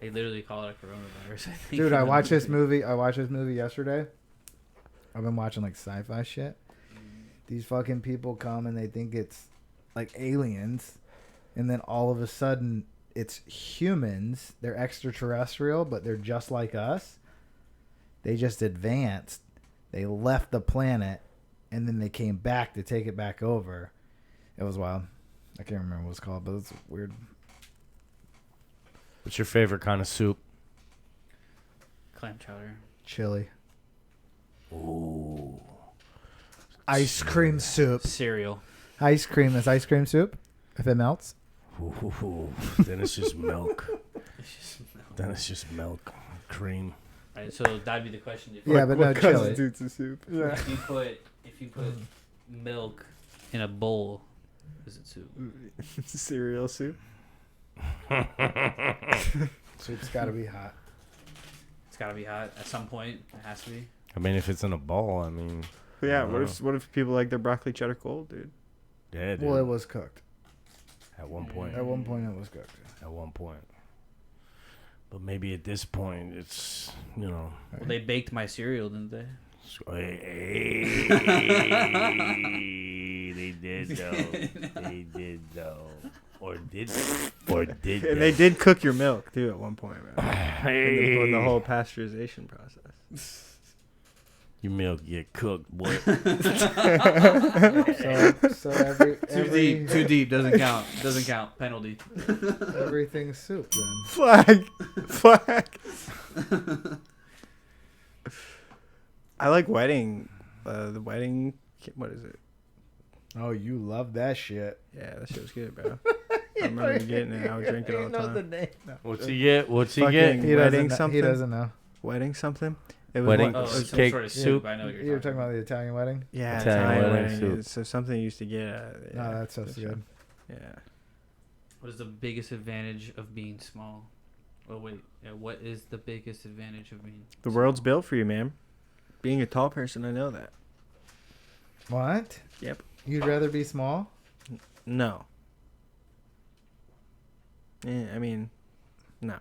They literally call it a coronavirus. I think. Dude, I watched this movie. I watched this movie yesterday. I've been watching like sci-fi shit. These fucking people come and they think it's like aliens, and then all of a sudden it's humans. They're extraterrestrial, but they're just like us. They just advanced. They left the planet, and then they came back to take it back over. It was wild. I can't remember what it's called, but it's weird. What's your favorite kind of soup? Clam chowder. Chili. Ooh. Ice cream soup. Cereal. Ice cream is ice cream soup. If it melts. Ooh. Then it's just milk. Then it's just milk, cream. Alright, so that'd be the question. If, Yeah, but no what chili. constitutes a soup? if you put milk in a bowl, is it soup? Cereal soup. Soup's got to be hot. It's gotta be hot at some point. It has to be. I mean, if it's in a bowl, I mean. Yeah. I don't What if people like their broccoli cheddar cold, dude? Yeah, dude. Well, it was cooked. At one point. At one point, it was cooked. At one point. But maybe at this point, it's, you know. Well, they baked my cereal, didn't they? Hey, they did though. They did though. Or did they? Or did And they did cook your milk too at one point, man. In the whole pasteurization process. Your milk get cooked, boy. So every Too deep. Doesn't count. Doesn't count. Penalty. everything's soup then. Flag. I like wedding. The wedding. What is it? Oh, you love that shit. Yeah, that shit was good, bro. I remember getting it. I would drink it all the time. name. No. What's he get? What's he Fucking- get? He Wedding doesn't know. something? He doesn't know. Wedding something. It was Wedding Oh, one- it's some cake, sort of soup. soup. I know what You're talking about the Italian wedding? Yeah, Italian Italian wedding wedding. soup. So something you used to get. Yeah, No, that sounds for good. sure. Yeah. What is the biggest advantage of being small? Oh wait, yeah, what is the biggest advantage of being? The world's built for you, man. Being a tall person, I know that. What? Yep. You'd rather be small? No. Yeah, I mean, no.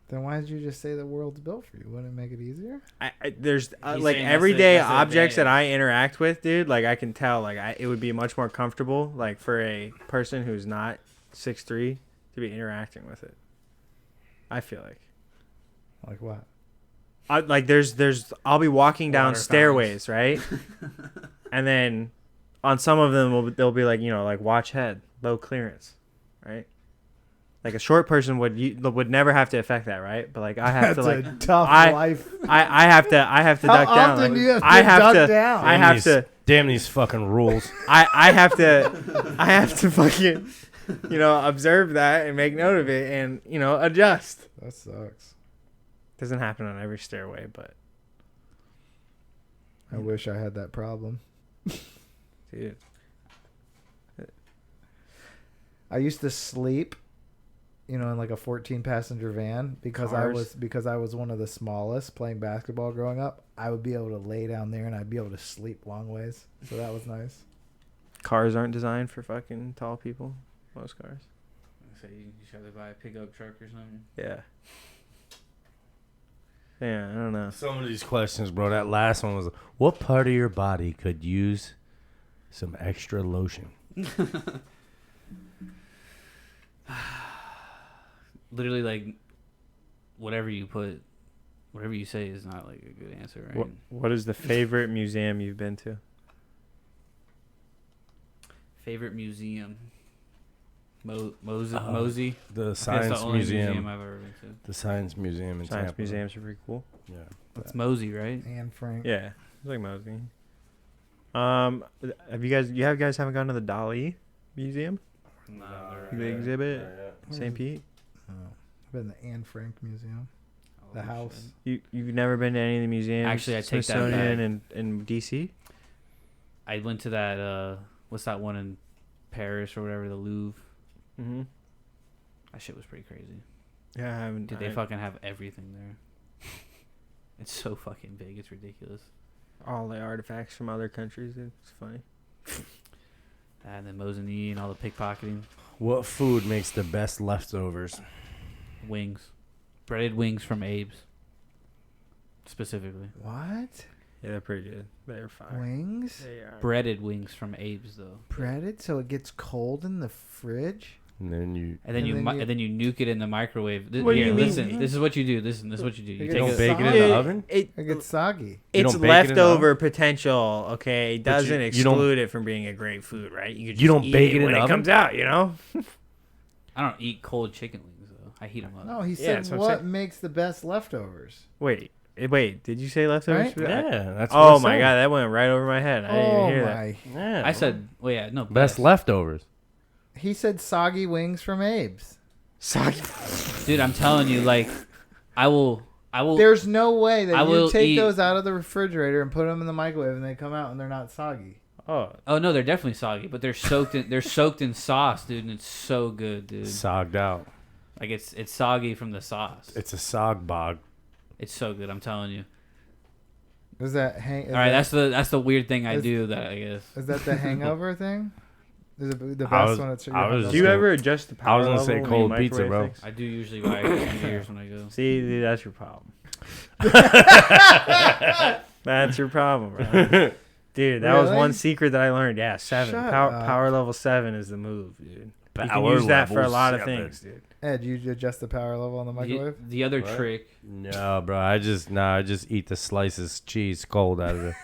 Then why did you just say the world's built for you? Wouldn't it make it easier? There's He's like saying that's everyday the objects that advantage. I interact with, dude. Like I can tell, like it would be much more comfortable, like for a person who's not 6'3" to be interacting with it. I feel like. Like what? I'll be walking down Water stairways, right? And then on some of them they'll be like, like watch head, low clearance, right? Like a short person would never have to affect that, right? But like I have That's to like a tough I- life. I have to How duck down. often Like, do you have to I have duck to down? I have to Damn these fucking rules. I have to fucking observe that and make note of it and adjust. That sucks. Doesn't happen on every stairway, but I wish I had that problem. dude, I used to sleep, in like a 14-passenger van because I was one of the smallest playing basketball growing up. I would be able to lay down there and I'd be able to sleep long ways. So that was nice. cars aren't designed for fucking tall people. Most cars. So you should either buy a pickup truck or something. Yeah. Yeah, I don't know. Some of these questions, bro. That last one was, what part of your body could use some extra lotion? Literally, like, whatever you say is not like a good answer, right? What is the favorite museum you've been to? Favorite museum? Mosey. The I think that's Science the only museum. I've ever been to. The Science Museum in Science Tampa. museums are pretty cool. Yeah. It's Mosey, right? And Frank. Yeah, it's like Mosby. Have you guys haven't gone to the Dali Museum? No, The exhibit, St. Pete. Oh, I've been to the Anne Frank Museum. The house. You've never been to any of the museums? Actually, I take that Smithsonian in DC. I went to that. What's that one in Paris or whatever? The Louvre. Mm-hmm. That shit was pretty crazy. Yeah, I haven't. Dude, they fucking have everything there. It's so fucking big. It's ridiculous. all the artifacts from other countries. Dude. It's funny. And then Mosey and all the pickpocketing. What food makes the best leftovers? Wings. Breaded wings from Abe's. Specifically. What? Yeah, they're pretty good. They're fire. Wings? They are. Breaded wings from Abe's though. Breaded so it gets cold in the fridge? And then you And then And you, then you- and then you nuke it in the microwave. What do Here, you mean? listen. This is what you do. This is what you do. You You take don't it bake it in solid. the oven. It, It gets soggy. it's don't bake it in the leftover potential, okay? It But you- doesn't you don't- exclude it from being a great food, right? You, could You just don't eat bake it in when the it oven? comes out, you know? I don't eat cold chicken wings though. I heat them up. No, he Yeah, said that's what I'm what saying. makes the best leftovers. Wait, did you say leftovers? Right? Yeah, that's what Oh I my said. god, that went right over my head. I didn't Oh even hear that. my. Yeah, I said, well, yeah, no. best leftovers. He said soggy wings from Abe's. Soggy. Dude, I'm telling you, like, I will. There's no way I that will you take eat- those out of the refrigerator and put them in the microwave and they come out and they're not soggy. Oh, Oh no, they're definitely soggy, but they're soaked in sauce, dude, and it's so good, dude. Sogged out. Like it's soggy from the sauce. It's a sog bog. It's so good, I'm telling you. Is that hang? All right, that's the weird thing I is- do that I guess. Is that the hangover thing? Is it the best I was- one? It's I was do you gonna- ever adjust the power I was gonna say level when you cold pizza, microwave bro. things? I do usually buy beers when I go. See, dude, that's your problem. That's your problem, bro. Dude, that was Really? one secret that I learned. Yeah, 7. Shut Power, up. power level 7 is the move, dude. You can Power use that for a level lot of 7. things, dude. Ed, you adjust the power level on the microwave? The other What? trick, No, bro. I just eat the slices cheese cold out of the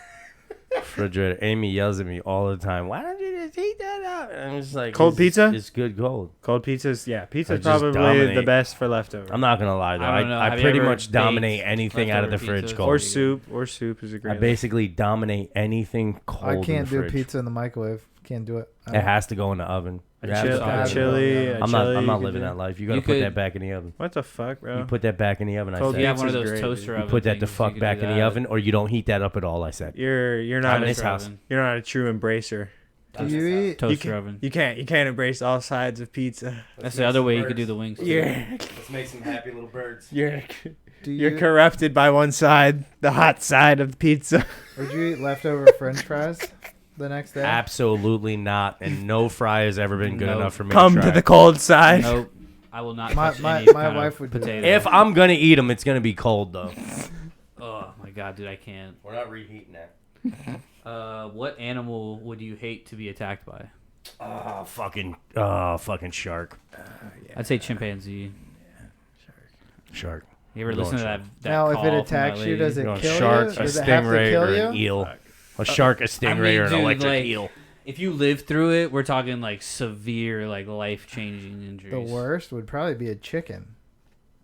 refrigerator. Amy yells at me all the time. Why don't you just eat that out? And I'm just like, Cold pizza? It's good cold. Cold pizza's, yeah, I pizza's just probably the dominate. best for leftovers. I'm not gonna lie though. I don't know. I Have you pretty ever much dominate baked anything out of the leftover fridge pizza? cold. Or soup is a great I basically dominate anything cold. I in can't the do fridge. pizza in the microwave. Can't do it. It has to go in the oven. A You have chili, to a put Yeah, it in the chili, oven. a I'm chili not you could living do. that life. You gotta You put could- that back in the oven. What the fuck, bro? You put that back in the oven. I Cold if said. you have one of pizza's those great, toaster dude. ovens, You put that the fuck back in the oven, or you don't heat that up at all. I said. You're Not not in this a, house. you're not a true embracer. Do you eat? Toaster oven. You can't embrace all sides of pizza. That's the other way you could do the wings. too. Let's make some happy little birds. You're Do you're you? corrupted by one side, the hot side of the pizza. Would you eat leftover French fries the next day? Absolutely not, and no fry has ever been good Nope. enough for me. Come to to try. the cold side. Nope. I will not My- touch my- any my kind wife of would do that. potato. If I'm gonna eat them, it's gonna be cold though. Oh my god, dude, I can't. We're not reheating that. What animal would you hate to be attacked by? Fucking shark. I'd say chimpanzee. Shark. You ever I'm listen to going that Now, if call it from attacks that you, does lady? it Going kill shark, you? a Does it have to stingray, kill or you? an eel. A shark, a stingray, or an dude, electric like, eel. If you live through it, we're talking like severe, like life-changing injuries. The worst would probably be a chicken.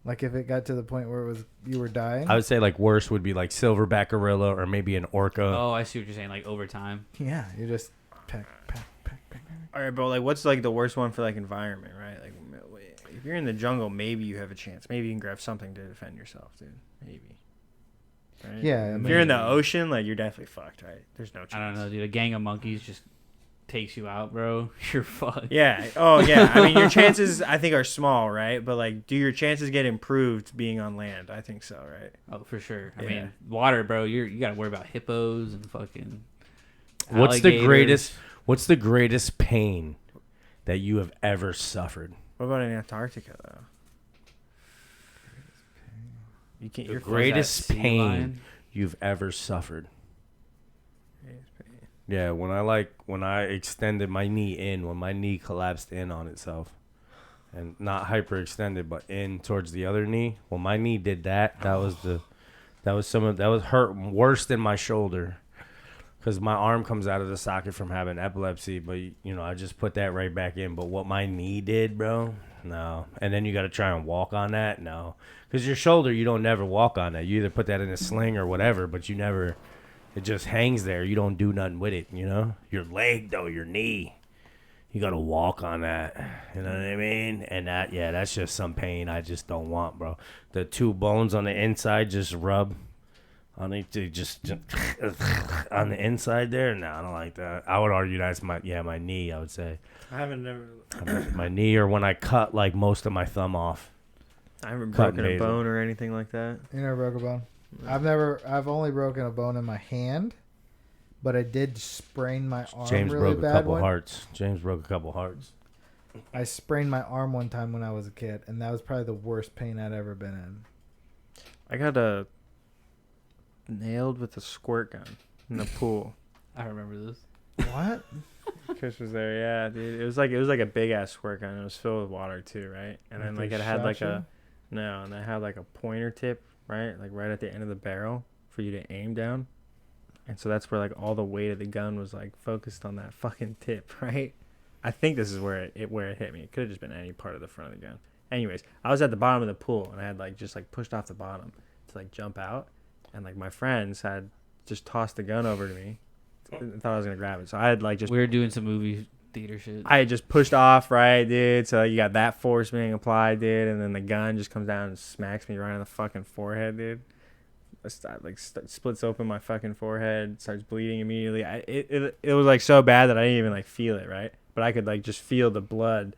Like if it got to the point where it was you were dying. I would say like worse would be like silverback gorilla or maybe an orca. Oh, I see what you're saying. Like over time. Yeah, you just peck, peck, peck, peck. All right, but like, what's like the worst one for like environment, right? Like, if you're in the jungle, maybe you have a chance. Maybe you can grab something to defend yourself, dude. Maybe. Right? Yeah, I If mean- you're in the ocean, like you're definitely fucked, right? There's no chance. I don't know, dude. A gang of monkeys just takes you out, bro. You're fucked. Yeah. Oh, yeah. I mean, your chances, I think, are small, right? But like, do your chances get improved being on land? I think so, right? Oh, for sure. I Yeah. mean, water, bro. You got to worry about hippos and fucking. What's the alligators. What's the greatest pain that you have ever suffered? What about in Antarctica, though? You can't. The You're greatest sea pain lion? you've ever suffered. Yeah, when I extended my knee in, when my knee collapsed in on itself, and not hyperextended, but in towards the other knee. When my knee did that, that was hurt worse than my shoulder, because my arm comes out of the socket from having epilepsy. But I just put that right back in. But what my knee did, bro, no. And then you got to try and walk on that, no, because your shoulder, you don't never walk on that. You either put that in a sling or whatever, but you never. It just hangs there. You don't do nothing with it, Your leg, though, your knee, you got to walk on that. You know what I mean? And that's just some pain I just don't want, bro. The two bones on the inside just rub on it, just on the inside there. No, I don't like that. I would argue that's my knee, I would say. I haven't never. My knee, or when I cut, like, most of my thumb off. I haven't Cut broken a nasal. bone or anything like that. You never broke a bone. I've only broken a bone in my hand, but I did sprain my arm James really broke a bad couple one. hearts. James broke a couple hearts. I sprained my arm one time when I was a kid, and that was probably the worst pain I'd ever been in. I got nailed with a squirt gun in the pool. I remember this. What? Chris was there, yeah, dude. It was like a big ass squirt gun. It was filled with water too, right? And then like They it had shot like you? and it had like a pointer tip, right? Like right at the end of the barrel for you to aim down. And so that's where like all the weight of the gun was like focused on that fucking tip, right? I think this is where it hit me. It could have just been any part of the front of the gun. Anyways, I was at the bottom of the pool and I had like just like pushed off the bottom to like jump out, and like my friends had just tossed the gun over to me. I thought I was gonna grab it, so I had like just We were doing some movie theater shit. I had just pushed off, right, dude. So you got that force being applied, dude, and then the gun just comes down and smacks me right on the fucking forehead, dude. Splits open my fucking forehead, starts bleeding immediately. It was like so bad that I didn't even like feel it, right? But I could like just feel the blood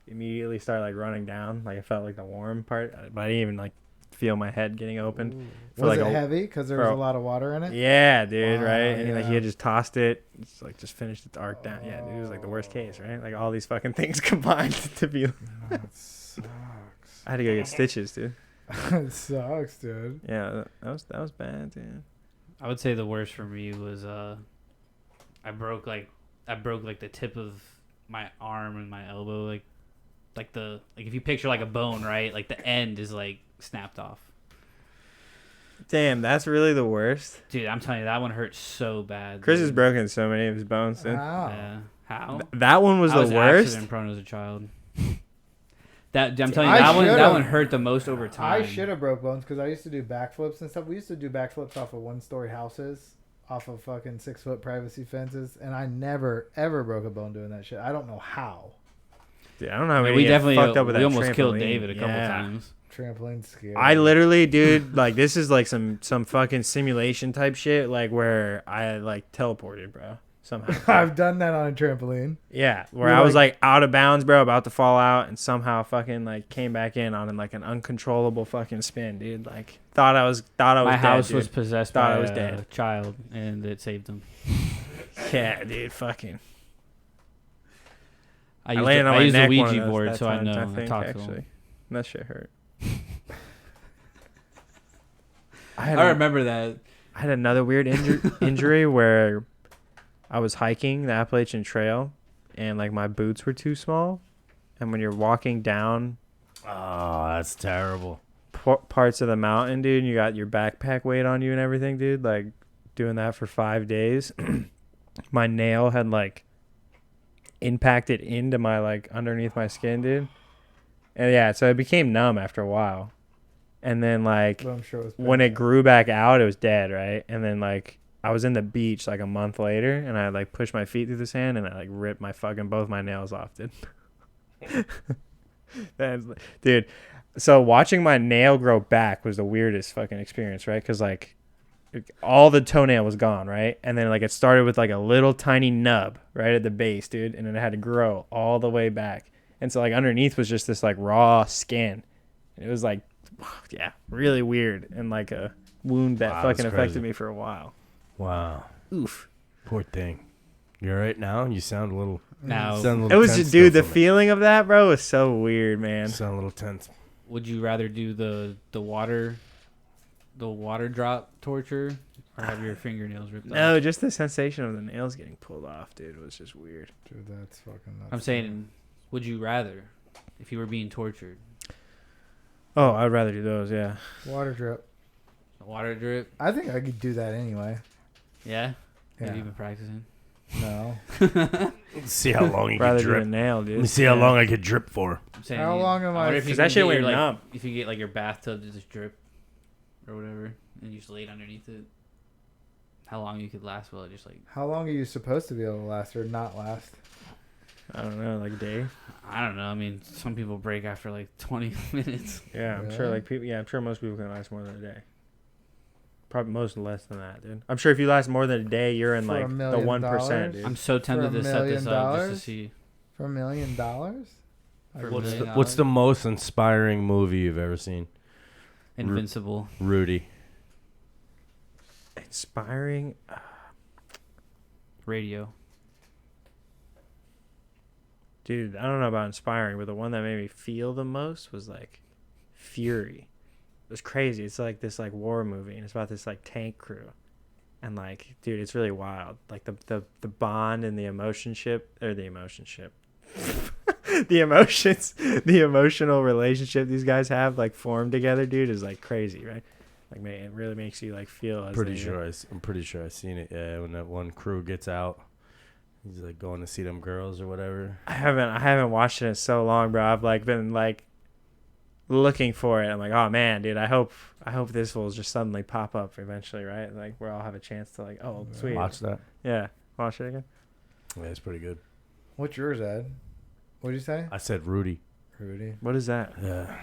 immediately start like running down. Like I felt like the warm part, but I didn't even like feel my head getting opened. For Was like it heavy? Because there was a lot of water in it? Yeah, dude, Wow, right? And like he yeah. had just tossed it, just finished its arc down. Yeah, dude, it was like the worst case, right? Like all these fucking things combined to be. That sucks. I had to go get stitches, dude. It sucks, dude. Yeah, that was bad, dude. I would say the worst for me was I broke like the tip of my arm and my elbow, like if you picture like a bone, right? Like the end is like snapped off. Damn, that's really the worst. Dude, I'm telling you, that one hurt so bad. Chris dude. has broken so many of his bones, dude. Wow. Yeah. How? That one was I was the worst. accident prone as a child. That I'm telling you, I that should've. one hurt the most over time. I should have broke bones because I used to do backflips and stuff. We used to do backflips off of one-story houses, off of fucking 6-foot privacy fences, and I never, ever broke a bone doing that shit. I don't know how. Dude, I don't know how I mean, many we get definitely fucked up with we that almost killed trampoline. David a couple Yeah. times. Trampoline scary. I literally, dude, like this is like some fucking simulation type shit, like where I like teleported, bro. Somehow. I've done that on a trampoline. Yeah, where You're I was like- like out of bounds, bro, about to fall out, and somehow fucking like came back in on like an uncontrollable fucking spin, dude. Like thought I was My dead, house dude. was possessed Thought by I was a dead. child, and it saved him. Yeah, dude, fucking. I used, landed on I my used a neck one of Ouija those board, that so I time, know. I think, talked to actually. him. That shit hurt. I remember that. I had another weird injury where I was hiking the Appalachian Trail, and like my boots were too small, and when you're walking down Oh, that's terrible. parts of the mountain, dude, you got your backpack weight on you and everything, dude. Like doing that for 5 days, my nail had like impacted into my like underneath my skin, dude. And yeah, so it became numb after a while, and then like But I'm sure it was when it painful. grew back out, it was dead, right? And then like I was in the beach like a month later, and I like pushed my feet through the sand, and I like ripped my fucking both my nails off, dude. Dude, so watching my nail grow back was the weirdest fucking experience, right? Because like all the toenail was gone, right? And then like it started with like a little tiny nub right at the base, dude, and then it had to grow all the way back. And so like underneath was just this like raw skin. It was like, yeah, really weird, and like a wound that Wow, fucking that's affected crazy. me for a while. Wow. Oof. Poor thing. You all right now? You sound a little. Now, Sound a It little was tense just, dude, still the for me. feeling of that, bro, was so weird, man. Sound a little tense. would you rather do the water drop torture, or have your fingernails ripped No, off? just the sensation of the nails getting pulled off, dude, was just weird. Dude, that's fucking nuts. I'm saying, would you rather, if you were being tortured, Oh, I'd rather do those, yeah. Water drip. a water drip? I think I could do that anyway. Yeah. Yeah. Have you been practicing? No. Let's see how long you Rather can do a drip. nail, dude. Let me see how long I could drip for. I'm saying, How long am I- wonder if you 'Cause that can shit get went your, like, numb. if you get like your bathtub to just drip or whatever, and you just lay it underneath it. How long you could last? Well, just like How long are you supposed to be able to last or not last? I don't know, like a day. I don't know. I mean, some people break after like 20 minutes. Yeah, I'm sure Really? like people. Yeah, I'm sure most people can last more than a day. Probably most less than that, dude. I'm sure if you last more than a day, you're in For a like the million 1%, dude. I'm so tempted to set this $1 up just million? to see. For $1 million? For Like, a What's million the, what's the dollars. most inspiring movie you've ever seen? Invincible? Rudy. Inspiring. Radio. Dude, I don't know about inspiring, but the one that made me feel the most was like Fury. It was crazy. It's like this like war movie, and it's about this like tank crew, and like, dude, it's really wild. Like the bond and the emotion ship, or the emotion ship, the emotions, the emotional relationship these guys have like formed together, dude, is like crazy, right? Like, man, it really makes you like feel. I'm pretty sure I seen it. Yeah, when that one crew gets out, he's like going to see them girls or whatever. I haven't watched it in so long, bro. I've like been like looking for it. I'm like, oh man, dude, I hope this will just suddenly pop up eventually, right? Like where I'll have a chance to like, oh sweet, Watch that. yeah, watch it again. Yeah, it's pretty good. What's yours, Ed? What'd you say? I said Rudy. Rudy. What is that? Yeah.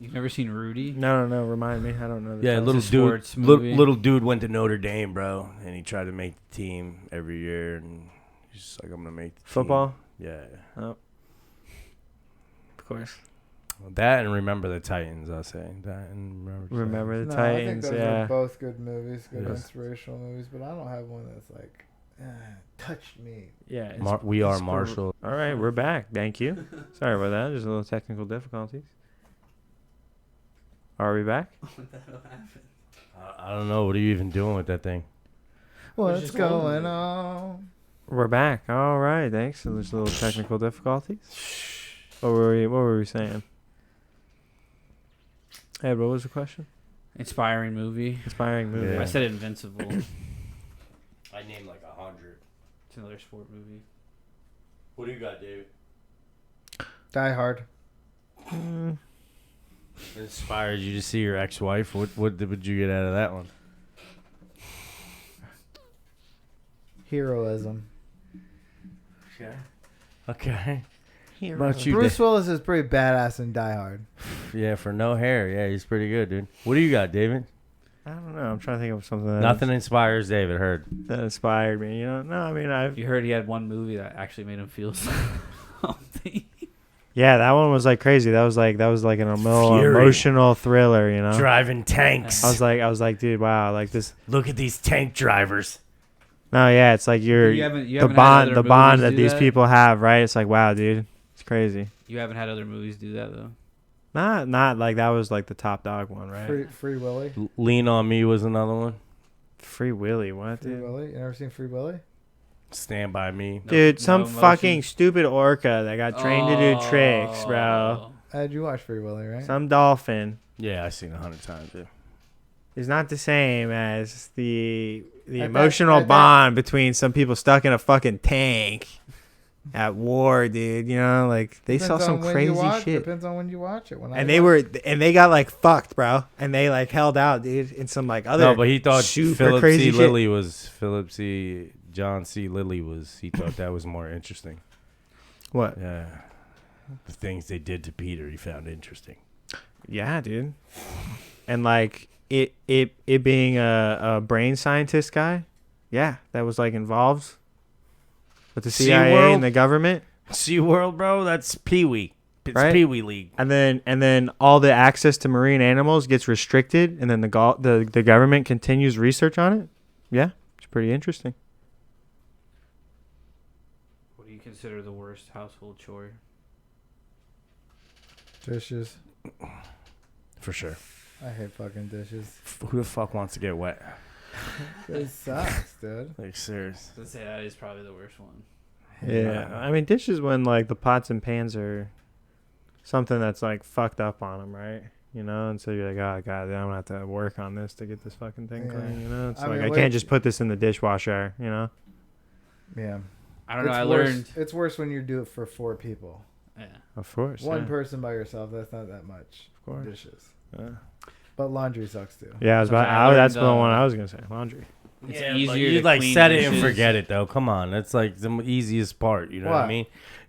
You've never seen Rudy? No, remind me. I don't know. Yeah, It's little a dude. sports movie. Little dude went to Notre Dame, bro, and he tried to make the team every year, and he's just like, I'm gonna make the Football. Team. Yeah. Of course. That and Remember the Titans, I'll say. That and Remember the No, I think Titans. those Yeah. are both good movies, good Yes. inspirational movies, but I don't have one that's like touched me. Yeah. We Are it's- Marshall. All right, we're back. Thank you. Sorry about that. There's a little technical difficulties. Are we back? I don't know. What are you even doing with that thing? What's just going going on? on? We're back. All right, thanks. So there's a little technical difficulties. What were we saying? Ed, what was the question? Inspiring movie. Inspiring movie. Yeah. I said Invincible. I named like 100. It's another sport movie. What do you got, David? Die Hard. Mm, It inspired you to see your ex-wife. What did you get out of that one? Heroism. Okay. What about you, Bruce Willis is pretty badass in Die Hard. Yeah, for no hair. Yeah, he's pretty good, dude. What do you got, David? I don't know. I'm trying to think of something that Nothing inspires David. Heard. that inspired me. You know? No, I mean I've. You heard he had one movie that actually made him feel something. Yeah, that one was like crazy. That was like an Fury. emotional thriller. You know. Driving tanks. I was like, dude, wow, like this. Look at these tank drivers. No, yeah, it's like you're You haven't the had bond, other the bond movies that do these that? people have, right? It's like, wow, dude, it's crazy. You haven't had other movies do that though. Not like that was like the top dog one, right? Free Willy. Lean on Me was another one. Free Willy, what, Free dude? Willy. You never seen Free Willy? Stand by Me. No- Dude, no some emotion? fucking stupid orca that got trained to do tricks, bro. Oh. Ed, you watch Free Willy, right? Some dolphin Yeah, I've seen 100 times. Yeah. is not the same as the I bet- emotional I bet- bond between some people stuck in a fucking tank at war, dude. You know, like they saw Depends some on when crazy you watch, shit. Depends on when you watch it. When I And they watch- got like fucked, bro. And they like held out, dude, in some like other. No, but he thought super Philip crazy C. shit. Lilly was John C. Lilly was. He thought that was more interesting. What? Yeah, the things they did to Peter, he found interesting. Yeah, dude. And like it being a brain scientist guy, yeah, that was like involved with the CIA SeaWorld? and the government. SeaWorld, bro, that's Pee Wee. It's Right? Pee Wee League. And then all the access to marine animals gets restricted, and then the government continues research on it. Yeah, it's pretty interesting. What do you consider the worst household chore? dishes. For sure. I hate fucking dishes. Who the fuck wants to get wet? It sucks, dude. Like, serious. Let's say that is probably the worst one. Yeah, I mean dishes when like the pots and pans are something that's like fucked up on them, right? You know, and so you're like, oh god, I'm gonna have to work on this to get this fucking thing Yeah. clean. You know, it's I like mean, I wait- can't just put this in the dishwasher. You know. Yeah. I don't know. I worse- learned. It's worse when you do it for 4 people. Yeah. Of course. One yeah. person by yourself, that's not that much. Of course. Dishes. Yeah. But laundry sucks too. Yeah, I was about. Something I that's the learned, one I was gonna say. Laundry. It's Yeah, easier but you to like clean set it and dishes. forget it though. Come on, that's like the easiest part. You know what I What? mean?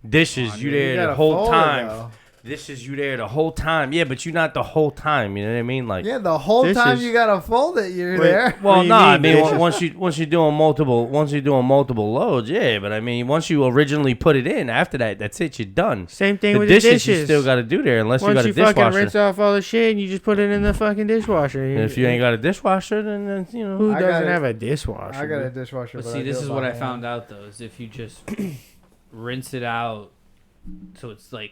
Dishes, Laundry. you You there the gotta whole fold it, time. though. Dishes, you there the whole time. Yeah, but you not the whole time. You know what I mean? Like, Yeah, the whole time Dishes. you gotta fold it, you're Wait. there. What well, do you no, I mean, mean dishes? once you're doing multiple loads, yeah. But I mean, once you originally put it in, after that, that's it. You're done. Same thing The with dishes, the dishes. you still got to do there unless you Once got a you fucking dishwasher. rinse off all the shit and you just put it in the fucking dishwasher. And if you ain't got a dishwasher, then you know. Who I doesn't got have a dishwasher? I got a dude? dishwasher. But But see, I this do it is by what I hand. found out though: is if you just rinse it out so it's like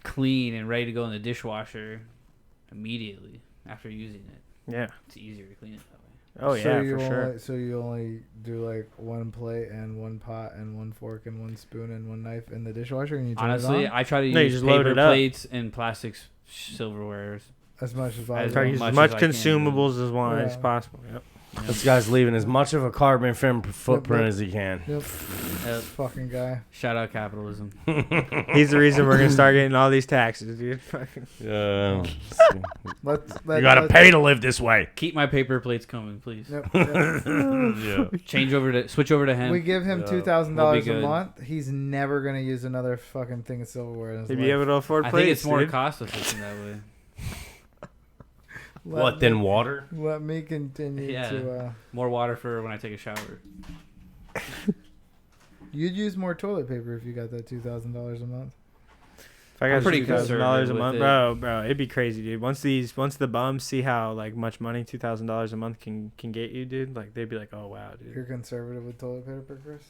clean and ready to go in the dishwasher immediately after using it. Yeah. It's easier to clean it that way. Oh So yeah, you for sure. only, so you only do like one plate and one pot and one fork and one spoon and one knife in the dishwasher, and you turn Honestly, it on I try to No, you use just load paper it up. plates and plastic silverwares. as much as As possible. Try to use much as much as I can. consumables as Yeah. possible. Yep. This guy's leaving as much of a carbon footprint yep. as he can. Yep. Yep. Fucking guy. Shout out capitalism. He's the reason we're gonna start getting all these taxes, dude. Fucking- Yeah. You You gotta pay to live this way. Keep my paper plates coming, please. Yep, yep. Yeah. Switch over to hemp. We give him Yeah. $2,000 We'll a be good. month. He's never gonna use another fucking thing of silverware in his To life. be able to afford I plates, think it's more dude. cost efficient that way. What, then water? Let me continue Yeah. to. More water for when I take a shower. You'd use more toilet paper if you got that $2,000 a month. If I I'm got pretty $2,000 a conservative month, with bro, it'd be crazy, dude. Once the bums see how like much money $2,000 a month can get you, dude, like they'd be like, oh wow, dude. You're conservative with toilet paper, Chris?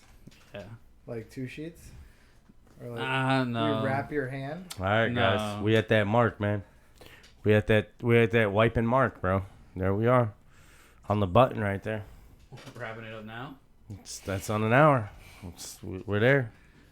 Yeah. Like 2 sheets? Or like No. you wrap your hand? All right, guys. No. We at that mark, man. We at that wiping mark, bro. There we are. On the button right there. Wrapping it up now. That's on an hour. We're there.